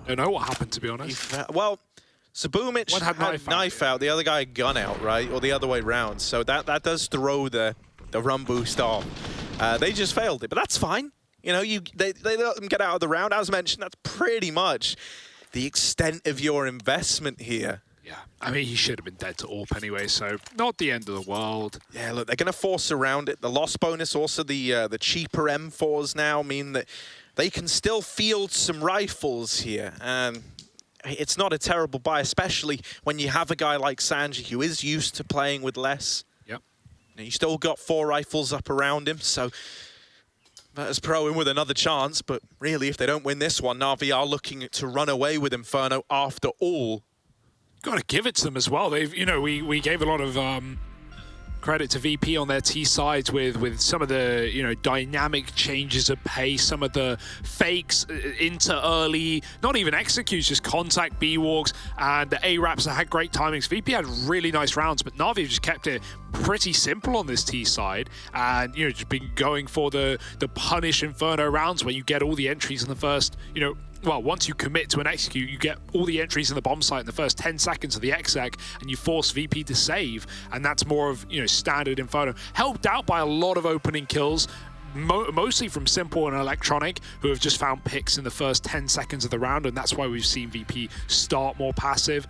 Don't know what happened, to be honest. Well... So Boomich had knife out, the other guy gun out, right? Or the other way round. So that does throw the run boost off. They just failed it, but that's fine. They let them get out of the round. As mentioned, that's pretty much the extent of your investment here. Yeah, I mean, he should have been dead to AWP anyway, so not the end of the world. Yeah, look, they're going to force around it. The loss bonus, also the cheaper M4s now mean that they can still field some rifles here. And it's not a terrible buy, especially when you have a guy like Sanji who is used to playing with less. Yep. You still got 4 rifles up around him, so Virtus.pro in with another chance. But really, if they don't win this one, Na'Vi are looking to run away with Inferno after all. Got to give it to them as well. They've, we gave a lot of credit to VP on their T sides with some of the dynamic changes of pace, some of the fakes into early, not even executes, just contact B walks, and the A-Raps that had great timings. VP had really nice rounds, but Na'Vi just kept it pretty simple on this T side, and just been going for the punish Inferno rounds where you get all the entries in the first, well, once you commit to an execute, you get all the entries in the bomb site in the first 10 seconds of the exec, and you force VP to save, and that's more of, standard Inferno. Helped out by a lot of opening kills, mostly from Simple and Electronic, who have just found picks in the first 10 seconds of the round, and that's why we've seen VP start more passive.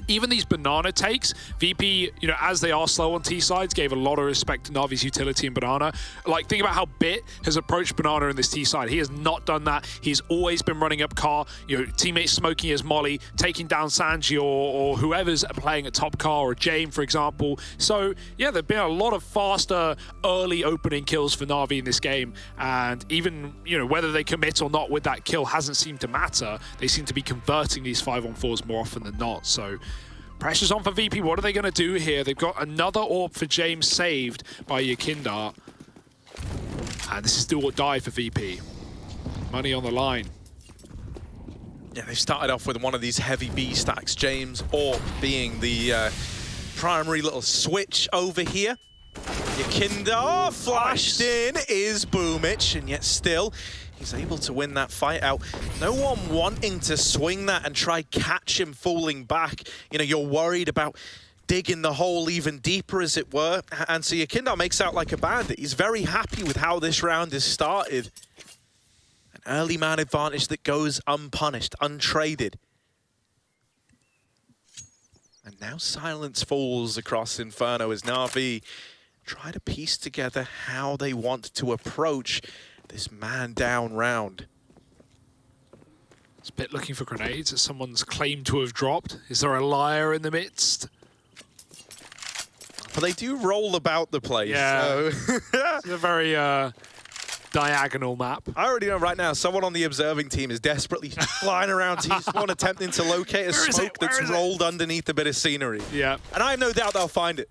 even these banana takes, VP, you know, as they are slow on T sides, gave a lot of respect to Navi's utility in banana. Like, think about how Bit has approached banana in this T side. He has not done that. He's always been running up car, you know, teammates smoking his molly, taking down Sanji or whoever's playing at top car, or Jame, for example. So, yeah, there've been a lot of faster early opening kills for Na'Vi in this game. And even, you know, whether they commit or not with that kill hasn't seemed to matter. They seem to be converting these 5-on-4s more often than not. So, pressure's on for VP. What are they going to do here? They've got another AWP for James saved by Yakinda. And this is do or die for VP. Money on the line. Yeah, they started off with one of these heavy B stacks. James AWP being the primary little switch over here. Yakinda flashed in is Boomich, and yet still he's able to win that fight out. No one wanting to swing that and try catch him falling back. You know, you're worried about digging the hole even deeper, as it were. And so Yakinda makes out like a bandit. He's very happy with how this round has started. An early man advantage that goes unpunished, untraded. And now silence falls across Inferno as Na'Vi try to piece together how they want to approach this man-down round. It's Bit looking for grenades that someone's claimed to have dropped. Is there a liar in the midst? But they do roll about the place. Yeah. So. It's a very diagonal map. I already know right now, someone on the observing team is desperately flying around T-spawn, attempting to locate a smoke that's rolled underneath a bit of scenery. Yeah. And I have no doubt they'll find it.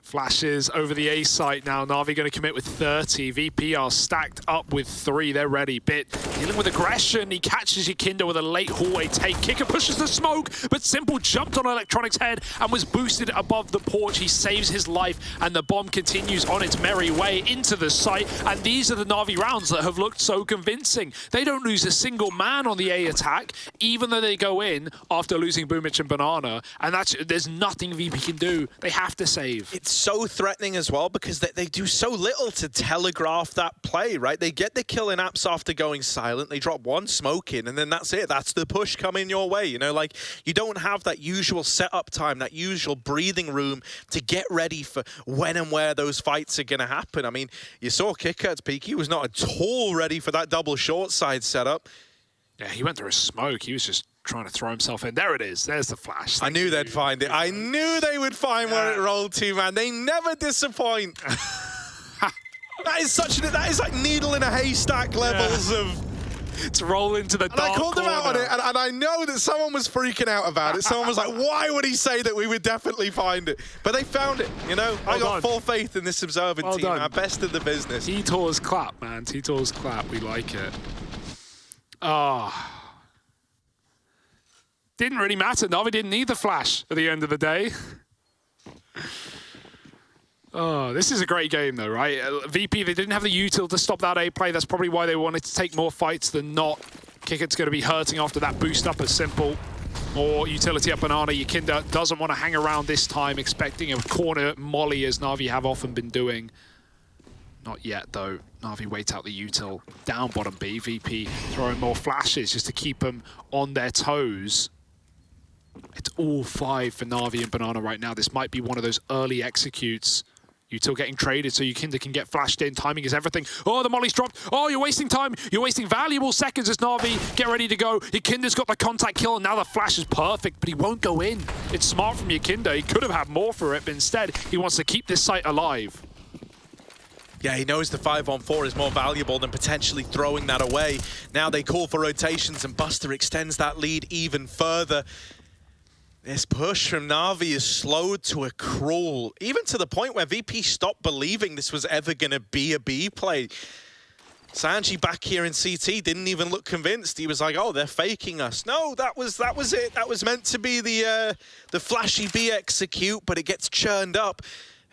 Flashes over the A site now. Na'Vi going to commit with 30. VP are stacked up with 3. They're ready. Bit dealing with aggression. He catches Yakinda with a late hallway take. Kicker pushes the smoke, but Simple jumped on Electronic's head and was boosted above the porch. He saves his life, and the bomb continues on its merry way into the site. And these are the Na'Vi rounds that have looked so convincing. They don't lose a single man on the A attack, even though they go in after losing Boomich and Banana. And there's nothing VP can do. They have to save. It's so threatening as well because they do so little to telegraph that play, right? They get the kill in apps after going silent. They drop one smoke in, and then that's it. That's the push coming your way. You know, like, you don't have that usual setup time, that usual breathing room to get ready for when and where those fights are going to happen. I mean, you saw Kicker at peak. He was not at all ready for that double short side setup. Yeah, he went through a smoke. He was just trying to throw himself in. There it is. There's the flash. I knew they'd find it. I knew they would find where it rolled to, man. They never disappoint. That is like needle in a haystack levels of... To roll into the dark I called them out on corner. it, and I know that someone was freaking out about it. Someone was like, why would he say that we would definitely find it? But they found it, you know? I got full faith in this observant team. Our best of the business. T-Tor's clap, man. T-Tor's clap. We like it. Ah. Didn't really matter. Na'Vi didn't need the flash at the end of the day. Oh, this is a great game though, right? VP, they didn't have the util to stop that A play. That's probably why they wanted to take more fights than not. Kickett's going to be hurting after that boost up as Simple. More utility up Banana. Yakinda doesn't want to hang around this time, expecting a corner molly as Na'Vi have often been doing. Not yet though. Na'Vi wait out the util. Down bottom B. VP throwing more flashes just to keep them on their toes. It's all 5 for Na'Vi and Banana right now. This might be one of those early executes. Util getting traded so Yakinda can get flashed in. Timing is everything. Oh, the molly's dropped. Oh, you're wasting time. You're wasting valuable seconds as Na'Vi get ready to go. Yakinda's got the contact kill, and now the flash is perfect, but he won't go in. It's smart from Yakinda. He could have had more for it, but instead, he wants to keep this site alive. Yeah, he knows the 5-on-4 is more valuable than potentially throwing that away. Now they call for rotations, and Buster extends that lead even further. This push from Na'Vi is slowed to a crawl, even to the point where VP stopped believing this was ever going to be a B play. Sanji back here in CT didn't even look convinced. He was like, oh, they're faking us. No, that was it. That was meant to be the flashy B execute, but it gets churned up.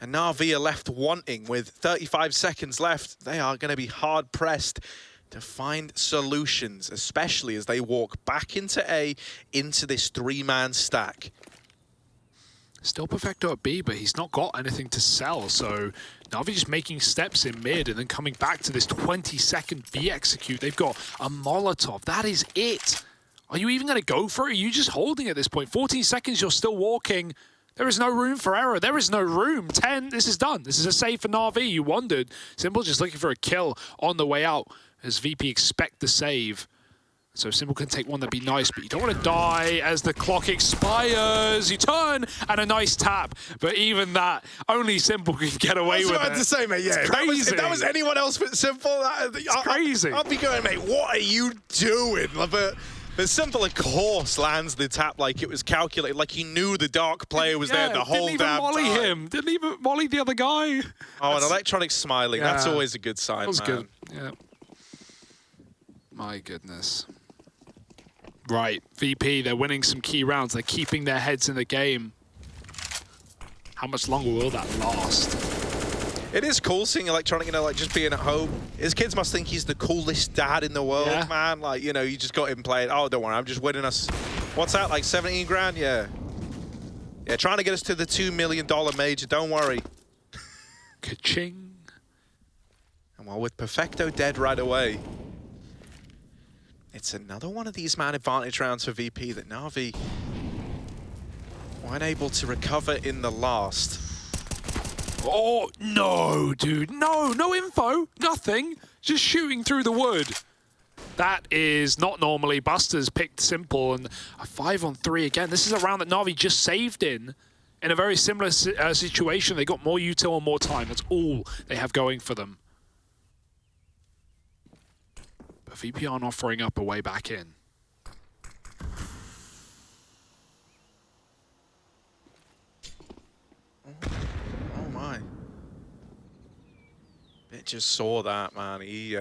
And Na'Vi are left wanting with 35 seconds left. They are going to be hard-pressed to find solutions, especially as they walk back into A, into this 3-man stack. Still Perfecto at B, but he's not got anything to sell, so Na'Vi just making steps in mid and then coming back to this 20-second B execute. They've got a Molotov. That is it. Are you even going to go for it? Are you just holding at this point? 14 seconds, you're still walking. There is no room for error. There is no room. 10, this is done. This is a save for Na'Vi. You wondered. Simple just looking for a kill on the way out as VP expect the save. So Simple can take one, that'd be nice, but you don't want to die as the clock expires. You turn and a nice tap, but even that, only Simple can get away with it. I was about to say, mate, yeah, crazy. If that was anyone else but Simple, crazy. I'd be going, mate, what are you doing? But Simple, of course, lands the tap like it was calculated, like he knew the Dark player was there the whole damn time. Didn't even molly him. Didn't even molly the other guy. Oh, an electronic smiling. Yeah. That's always a good sign, That was man. good. Yeah. My goodness. Right, VP, they're winning some key rounds. They're keeping their heads in the game. How much longer will that last? It is cool seeing Electronic, you know, like just being at home. His kids must think he's the coolest dad in the world, man. Like, you know, you just got him playing. Oh, don't worry, I'm just winning us. What's that, like 17 grand? Yeah. Yeah, trying to get us to the $2 million major, don't worry. Ka-ching. And well, with Perfecto dead right away, it's another one of these man advantage rounds for VP that Na'Vi weren't able to recover in the last. Oh, no, dude. No info. Nothing. Just shooting through the wood. That is not normally. Buster's picked Simple, and a 5-on-3 again. This is a round that Na'Vi just saved in a very similar situation. They got more util and more time. That's all they have going for them. But VP aren't offering up a way back in. Oh my. It just saw that, man. He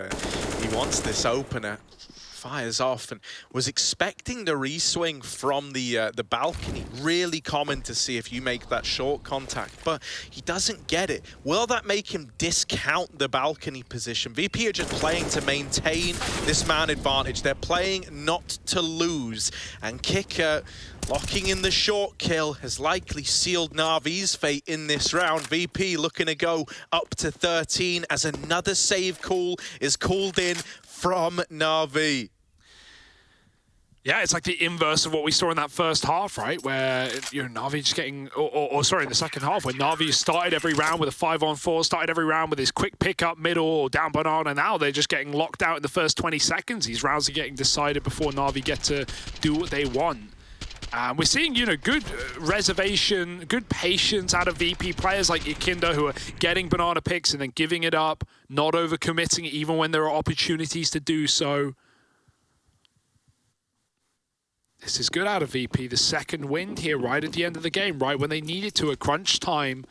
wants this opener. Fires off and was expecting the re-swing from the balcony. Really common to see if you make that short contact, but he doesn't get it. Will that make him discount the balcony position? VP are just playing to maintain this man advantage. They're playing not to lose, and Kicker locking in the short kill has likely sealed Na'Vi's fate in this round. VP looking to go up to 13 as another save call is called in from Na'Vi. Yeah, it's like the inverse of what we saw in that first half, right? Where, you know, Na'Vi just getting, or sorry, in the second half, where Na'Vi started every round with a 5-on-4, started every round with his quick pickup middle or down banana. Now they're just getting locked out in the first 20 seconds. These rounds are getting decided before Na'Vi get to do what they want. We're seeing, you know, good reservation, good patience out of VP players like Ikinda, who are getting banana picks and then giving it up, not overcommitting even when there are opportunities to do so. This is good out of VP. The second win here right at the end of the game, right when they needed to, at crunch time.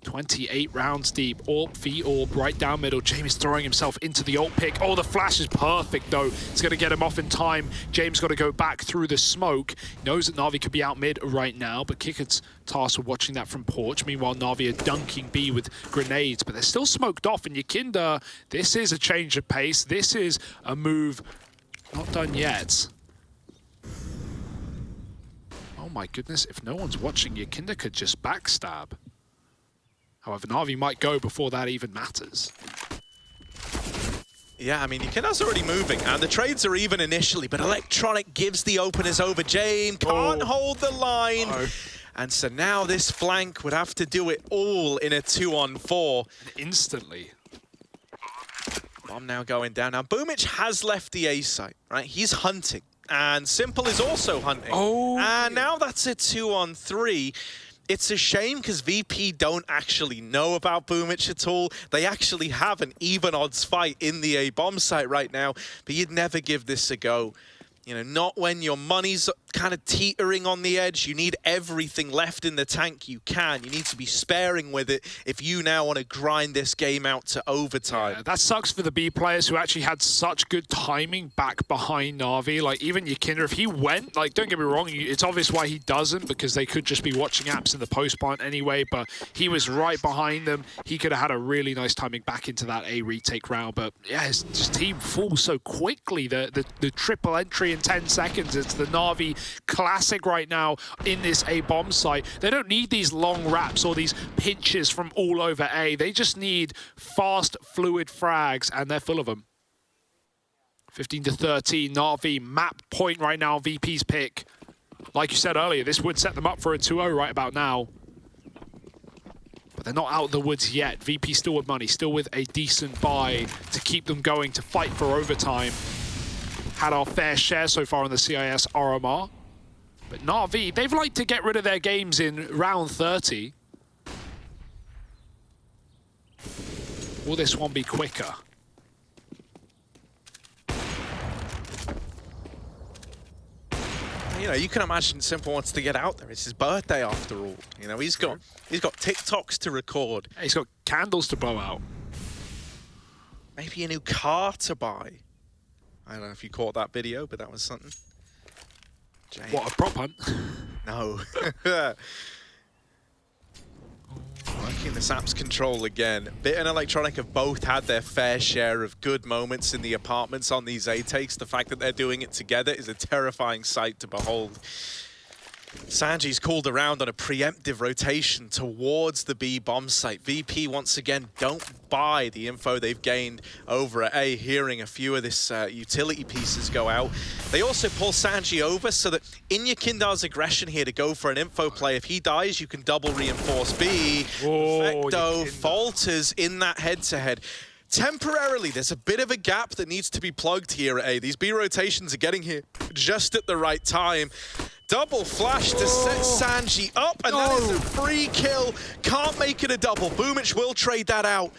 28 rounds deep. AWP v AWP right down middle. James throwing himself into the ult pick. Oh, the flash is perfect, though. It's going to get him off in time. James got to go back through the smoke. He knows that Na'Vi could be out mid right now, but Kicker's tasked with watching that from porch. Meanwhile, Na'Vi are dunking B with grenades, but they're still smoked off. And Yakinda, this is a change of pace. This is a move not done yet. Oh my goodness, if no one's watching, Yakinda could just backstab. However, Na'Vi might go before that even matters. Yeah, I mean, Yakinda's already moving, and the trades are even initially, but Electronic gives the openers over. James can't hold the line. Oh. And so now this flank would have to do it all in a 2-on-4. Instantly. Bomb now going down. Now, Boomich has left the A site, right? He's hunting, and Simple is also hunting. Oh. And now that's a 2-on-3. It's a shame because VP don't actually know about Boomich at all. They actually have an even odds fight in the A bomb site right now, but you'd never give this a go. You know, not when your money's kind of teetering on the edge. You need everything left in the tank you can. You need to be sparing with it if you now want to grind this game out to overtime. Yeah, that sucks for the B players who actually had such good timing back behind Na'Vi. Like, even Yakinda, if he went, like, don't get me wrong, it's obvious why he doesn't, because they could just be watching apps in the post plant anyway, but he was right behind them. He could have had a really nice timing back into that A retake round, but yeah, his team falls so quickly. The triple entry in 10 seconds. It's the Na'Vi classic right now in this A bomb site. They don't need these long wraps or these pinches from all over A. They just need fast, fluid frags, and they're full of them. 15-13, Na'Vi map point right now, VP's pick. Like you said earlier, this would set them up for a 2-0 right about now. But they're not out of the woods yet. VP still with money, still with a decent buy to keep them going, to fight for overtime. Had our fair share so far on the CIS RMR. But Na'Vi, they've liked to get rid of their games in round 30. Will this one be quicker? You know, you can imagine Simple wants to get out there. It's his birthday after all. You know, he's got TikToks to record. He's got candles to blow out. Maybe a new car to buy. I don't know if you caught that video, but that was something. James. What, a prop hunt? No. Working the Saps control again. Bit and Electronic have both had their fair share of good moments in the apartments on these A-takes. The fact that they're doing it together is a terrifying sight to behold. Sanji's called around on a preemptive rotation towards the B bomb site. VP once again don't buy the info they've gained over at A, hearing a few of this utility pieces go out. They also pull Sanji over so that in Yakindar's aggression here to go for an info play, if he dies, you can double reinforce B. Perfecto falters in that head-to-head. Temporarily, there's a bit of a gap that needs to be plugged here at A. These B rotations are getting here just at the right time. Double flash to set Sanji up, and that is a free kill. Can't make it a double. Boomich will trade that out.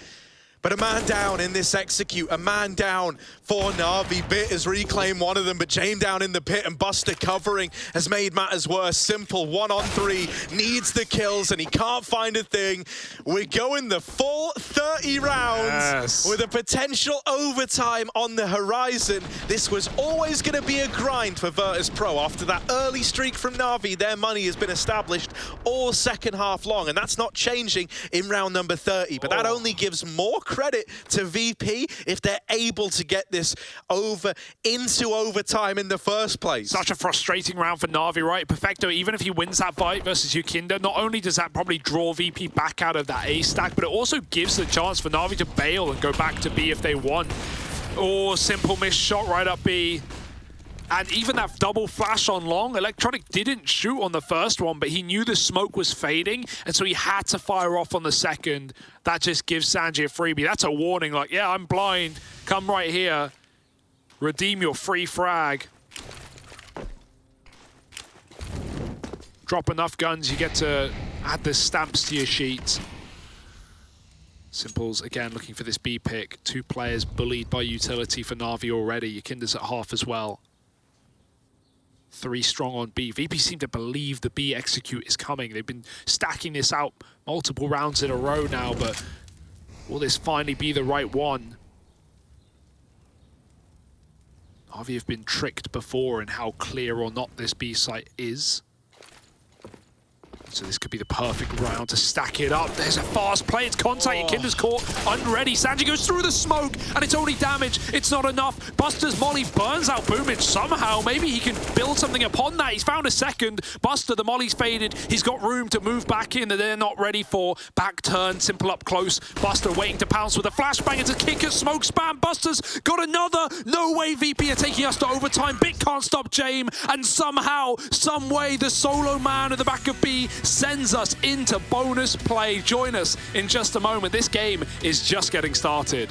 But a man down in this execute, a man down for Na'Vi. Bit has reclaimed one of them, but Jame down in the pit, and Buster covering has made matters worse. Simple 1-on-3, needs the kills, and he can't find a thing. We're going the full 30 rounds with a potential overtime on the horizon. This was always going to be a grind for Virtus.pro. After that early streak from Na'Vi, their money has been established all second half long, and that's not changing in round number 30. But that only gives more credit to VP if they're able to get this over into overtime in the first place. Such a frustrating round for Na'Vi, right? Perfecto, even if he wins that fight versus Yukinda, not only does that probably draw VP back out of that A stack, but it also gives the chance for Na'Vi to bail and go back to B if they want. Oh, Simple missed shot right up B. And even that double flash on long, Electronic didn't shoot on the first one, but he knew the smoke was fading, and so he had to fire off on the second. That just gives Sanji a freebie. That's a warning, like, yeah, I'm blind. Come right here. Redeem your free frag. Drop enough guns, you get to add the stamps to your sheet. Simple's, again, looking for this B pick. 2 players bullied by utility for Na'Vi already. Yakinda's at half as well. 3 strong on B. VP seem to believe the B execute is coming. They've been stacking this out multiple rounds in a row now, but will this finally be the right one? Na'Vi have been tricked before in how clear or not this B site is. So this could be the perfect round to stack it up. There's a fast play. It's contact. Yakinda's caught unready. Sanji goes through the smoke, and it's only damage. It's not enough. Buster's molly burns out Boomich somehow. Maybe he can build something upon that. He's found a second. Buster, the molly's faded. He's got room to move back in that they're not ready for. Back turn, Simple up close. Buster waiting to pounce with a flashbang. It's a kicker, smoke spam. Buster's got another. No way VP are taking us to overtime. Bit can't stop Jame, and somehow, some way, the solo man at the back of B sends us into bonus play. Join us in just a moment. This game is just getting started.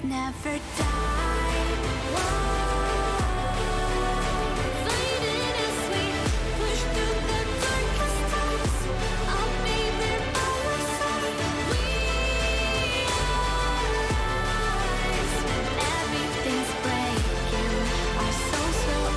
Never die. Fighting as we push through the darkest times. I'll be there by your side. We rise. Everything's breaking. Our souls will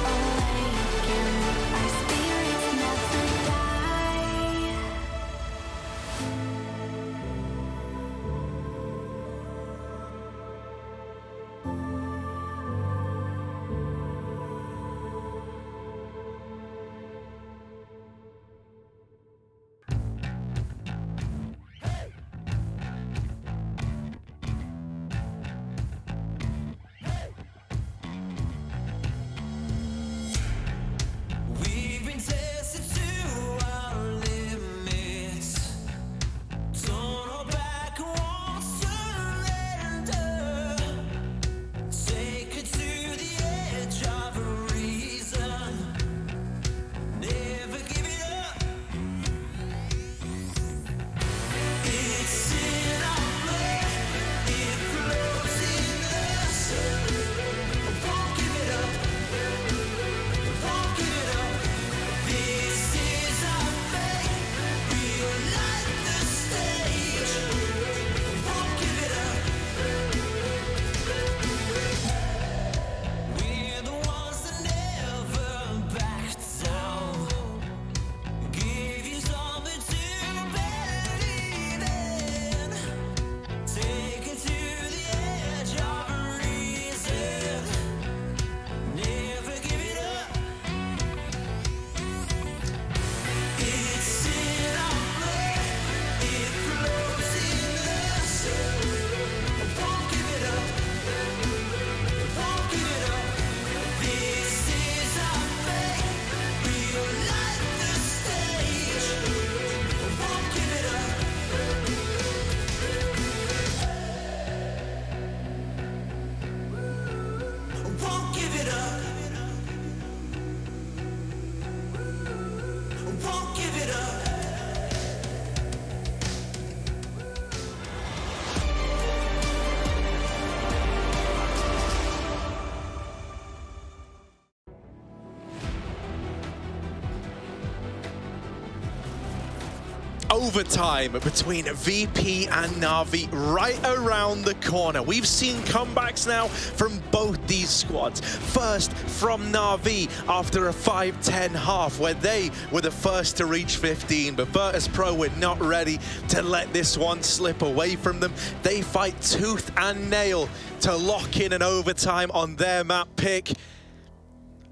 Overtime between VP and Na'Vi right around the corner. We've seen comebacks now from both these squads. First from Na'Vi after a 5-10 half where they were the first to reach 15, but Virtus.pro were not ready to let this one slip away from them. They fight tooth and nail to lock in an overtime on their map pick.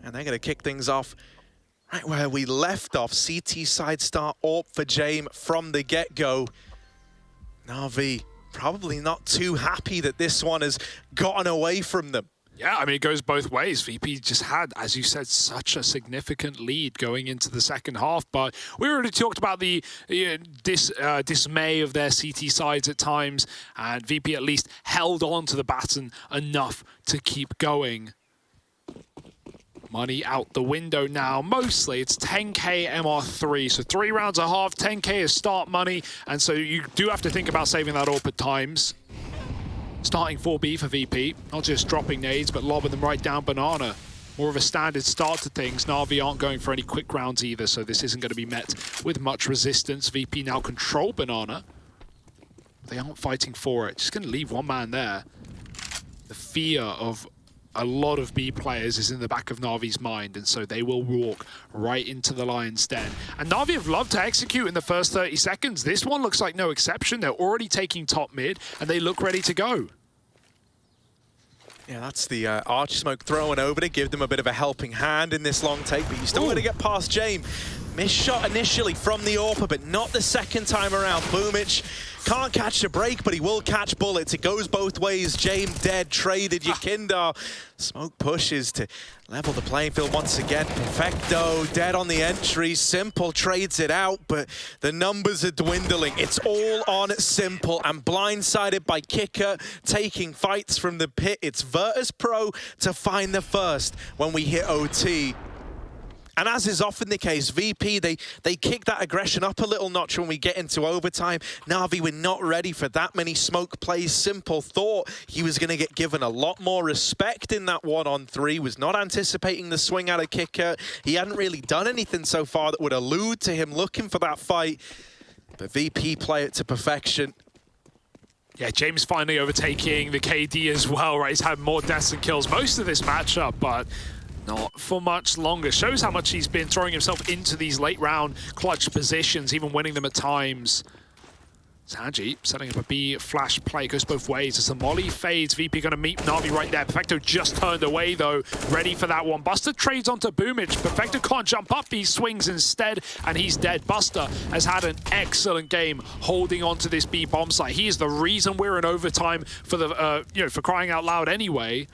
And they're going to kick things off right where we left off. CT side start AWP for Jame from the get-go. Na'Vi probably not too happy that this one has gotten away from them. Yeah, I mean, it goes both ways. VP just had, as you said, such a significant lead going into the second half. But we already talked about the dismay of their CT sides at times. And VP at least held on to the baton enough to keep going. Money out the window now. Mostly it's 10k MR3. So 3 rounds a half, 10k is start money. And so you do have to think about saving that AWP at times. Starting 4B for VP. Not just dropping nades, but lobbing them right down banana. More of a standard start to things. Na'Vi aren't going for any quick rounds either, so this isn't going to be met with much resistance. VP now control banana. They aren't fighting for it. Just going to leave one man there. The fear of a lot of B players is in the back of Na'Vi's mind, and so they will walk right into the lion's den. And Na'Vi have loved to execute in the first 30 seconds. This one looks like no exception. They're already taking top mid, and they look ready to go. Yeah, that's the arch smoke thrown over to give them a bit of a helping hand in this long take, but you still got to get past Jame. Missed shot initially from the AWPer, but not the second time around. Boomich can't catch a break, but he will catch bullets. It goes both ways. Jame dead, traded Yakindar. Smoke pushes to level the playing field once again. Perfecto dead on the entry. Simple trades it out, but the numbers are dwindling. It's all on Simple and blindsided by Kicker, taking fights from the pit. It's Virtus.pro to find the first when we hit OT. And as is often the case, VP, they kick that aggression up a little notch when we get into overtime. Na'Vi were not ready for that many smoke plays. Simple thought he was going to get given a lot more respect in that 1-on-3. Was not anticipating the swing out of Kicker. He hadn't really done anything so far that would allude to him looking for that fight. But VP play it to perfection. Yeah, James finally overtaking the KD as well, right? He's had more deaths and kills most of this matchup, but not for much longer. Shows how much he's been throwing himself into these late round clutch positions, even winning them at times. Sanji setting up a B flash play. Goes both ways as the molly fades. VP going to meet Na'Vi right there. Perfecto just turned away though, ready for that one. Buster trades onto Boomich. Perfecto can't jump up. He swings instead and he's dead. Buster has had an excellent game holding on to this B bomb site. He is the reason we're in overtime for the for crying out loud anyway.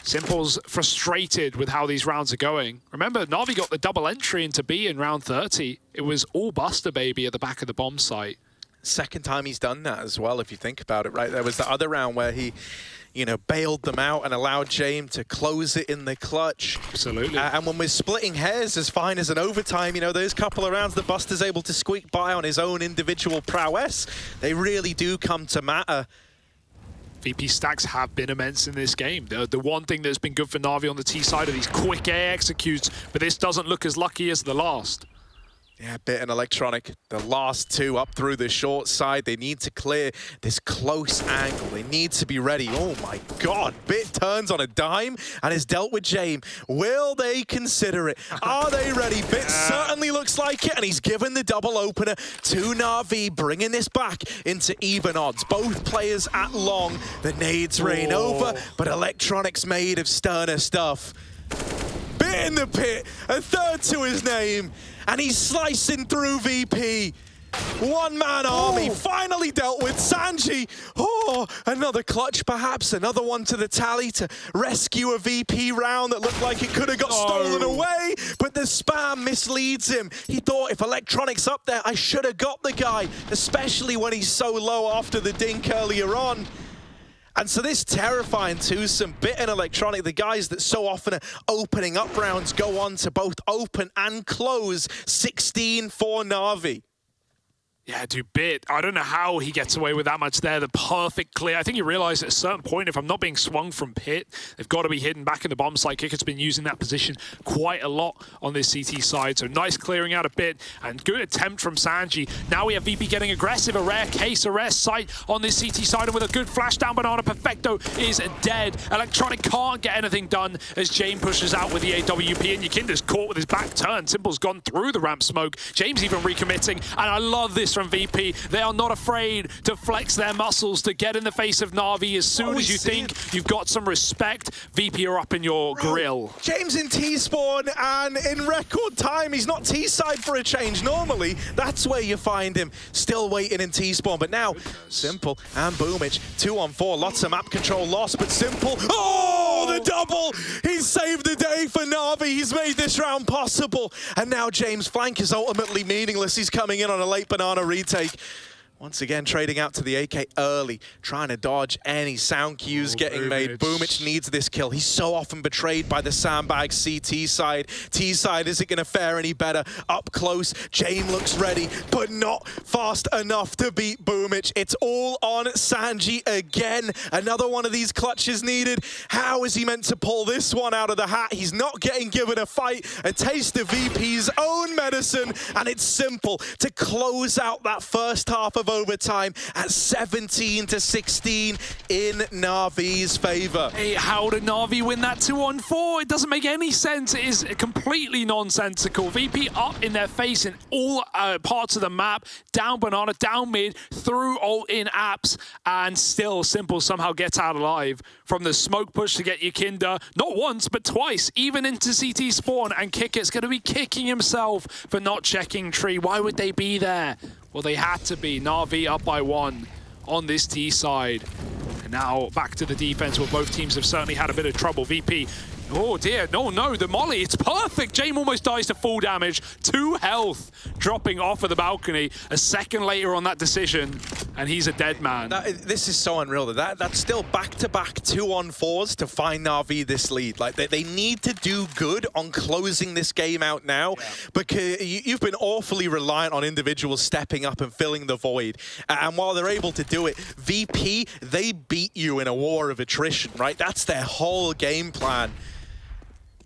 Simple's frustrated with how these rounds are going. Remember, Na'Vi got the double entry into B in round 30. It was all Buster, baby, at the back of the bomb site. Second time he's done that as well, if you think about it, right? There was the other round where he, bailed them out and allowed Jame to close it in the clutch. Absolutely. And when we're splitting hairs as fine as an overtime, those couple of rounds that Buster's able to squeak by on his own individual prowess, they really do come to matter. VP stacks have been immense in this game. The one thing that's been good for Na'Vi on the T side are these quick A executes, but this doesn't look as lucky as the last. Yeah, Bit and Electronic, the last two up through the short side. They need to clear this close angle. They need to be ready. Oh my God, Bit turns on a dime and is dealt with Jame. Will they consider it? Are they ready? Bit certainly looks like it, and he's given the double opener to Na'Vi, bringing this back into even odds. Both players at long. The nades rain over, but Electronic's made of sterner stuff. Bit in the pit, a third to his name. And he's slicing through VP. One-man army finally dealt with. Sanji, another clutch perhaps, another one to the tally to rescue a VP round that looked like it could have got stolen away, but the spam misleads him. He thought, if Electronic's up there, I should have got the guy, especially when he's so low after the dink earlier on. And so this terrifying twosome, Bit and Electronic, the guys that so often are opening up rounds, go on to both open and close 16 for Na'Vi. Yeah, dude, Bit. I don't know how he gets away with that much there. The perfect clear. I think you realize at a certain point, if I'm not being swung from Pit, they've got to be hidden back in the bomb site. Kicker's been using that position quite a lot on this CT side. So nice clearing out a Bit and good attempt from Sanji. Now we have VP getting aggressive. A rare case, a rare sight on this CT side. And with a good flash down banana, Perfecto is dead. Electronic can't get anything done as James pushes out with the AWP. And Yakinda's caught with his back turned. Simple's gone through the ramp smoke. James even recommitting. And I love this from VP. They are not afraid to flex their muscles to get in the face of Na'Vi. As soon as you think you've got some respect, VP are up in your grill. James in T-spawn, and in record time, he's not T-side for a change. Normally, that's where you find him, still waiting in T-spawn. But now, Simple and Boomich, 2-on-4, lots of map control lost, but Simple, oh, the double! He's saved the day for Na'Vi. He's made this round possible. And now James' flank is ultimately meaningless. He's coming in on a late banana retake. Once again, trading out to the AK early, trying to dodge any sound cues getting made. Boomich needs this kill. He's so often betrayed by the sandbag CT side. T side isn't going to fare any better. Up close, James looks ready, but not fast enough to beat Boomich. It's all on Sanji again. Another one of these clutches needed. How is he meant to pull this one out of the hat? He's not getting given a fight. A taste of VP's own medicine, and it's Simple to close out that first half of overtime at 17-16 in Na'Vi's favor. Hey, how did Na'Vi win that 2-on-4? It doesn't make any sense. It is completely nonsensical. VP up in their face in all parts of the map, down banana, down mid, through ult in apps, and still Simple somehow gets out alive from the smoke push to get Yakinda, not once, but twice, even into CT spawn, and Kicker's going to be kicking himself for not checking tree. Why would they be there? Well, they had to be. Na'Vi up by 1 on this T side. And now back to the defense where both teams have certainly had a bit of trouble. VP, oh dear, no, the molly, it's perfect. James almost dies to full damage. 2 health dropping off of the balcony. A second later on that decision, and he's a dead man. This is so unreal. That's still back-to-back 2-on-4s to find Na'Vi this lead. Like, they need to do good on closing this game out now, because you've been awfully reliant on individuals stepping up and filling the void. And while they're able to do it, VP, they beat you in a war of attrition, right? That's their whole game plan.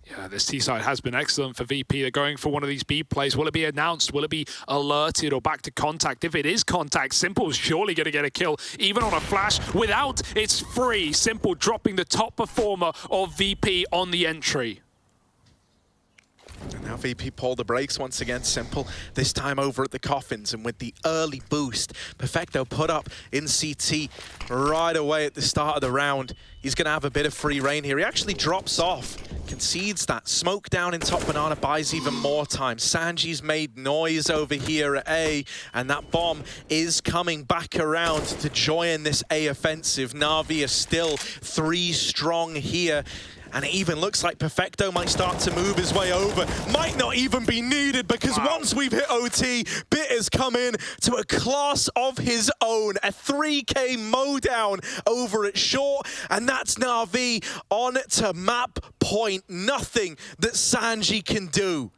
Yeah, this T-side has been excellent for VP. They're going for one of these B plays. Will it be announced? Will it be alerted or back to contact? If it is contact, Simple's surely going to get a kill, even on a flash. Without, it's free. Simple dropping the top performer of VP on the entry. And now VP pull the brakes once again. Simple, this time over at the coffins, and with the early boost, Perfecto put up in CT right away at the start of the round. He's going to have a bit of free reign here. He actually drops off, concedes that. Smoke down in top banana buys even more time. Sanji's made noise over here at A, and that bomb is coming back around to join this A offensive. Na'Vi are still 3 strong here. And it even looks like Perfecto might start to move his way over. Might not even be needed, because once we've hit OT, Bit has come in to a class of his own. A 3K mowdown over at short, and that's Na'Vi on to map point. Nothing that Sanji can do.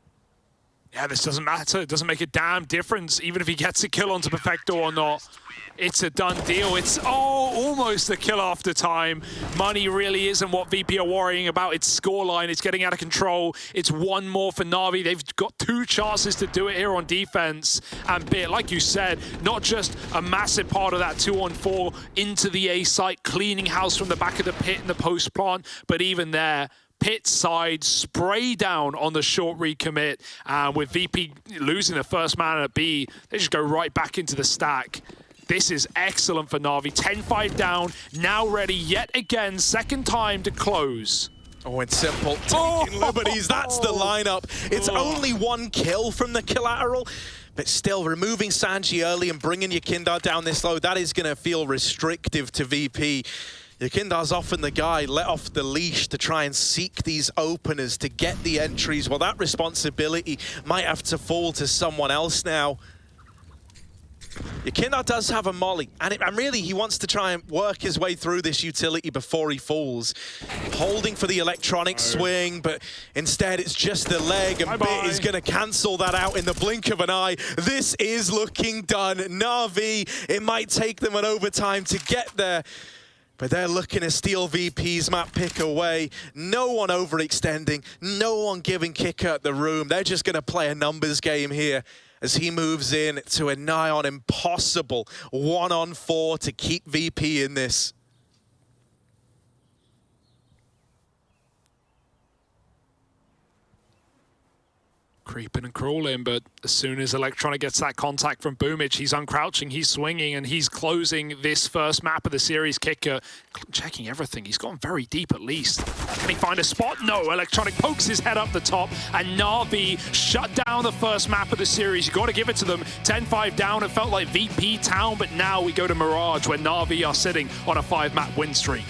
Yeah, this doesn't matter. It doesn't make a damn difference, even if he gets a kill onto Perfecto or not. It's a done deal. It's almost a kill after time. Money really isn't what VP are worrying about. It's scoreline. It's getting out of control. It's 1 more for Na'Vi. They've got 2 chances to do it here on defense. And Bit, like you said, not just a massive part of that 2-on-4 into the A site, cleaning house from the back of the pit in the post plant, but even there, pit side, spray down on the short recommit. And with VP losing the first man at B, they just go right back into the stack. This is excellent for Na'Vi. 10-5 down, now ready yet again, second time to close. Oh, and Simple taking liberties. That's the lineup. It's only 1 kill from the collateral, but still removing Sanji early and bringing Yakinda down this low, that is going to feel restrictive to VP. Yakinda's often the guy let off the leash to try and seek these openers to get the entries. Well, that responsibility might have to fall to someone else now. Yakinda does have a molly, and really he wants to try and work his way through this utility before he falls. Holding for the electronic swing, but instead it's just the leg, and Bit is going to cancel that out in the blink of an eye. This is looking done. Na'Vi, it might take them an overtime to get there, but they're looking to steal VP's map pick away. No one overextending, no one giving Kicker the room. They're just going to play a numbers game here as he moves in to a nigh on impossible 1-on-4 to keep VP in this. Creeping and crawling, but as soon as Electronic gets that contact from Boomich, he's uncrouching, he's swinging, and he's closing this first map of the series. Kicker checking everything. He's gone very deep at least. Can he find a spot? No. Electronic pokes his head up the top, and Na'Vi shut down the first map of the series. You got to give it to them. 10-5 down. It felt like VP town, but now we go to Mirage, where Na'Vi are sitting on a 5-map win streak.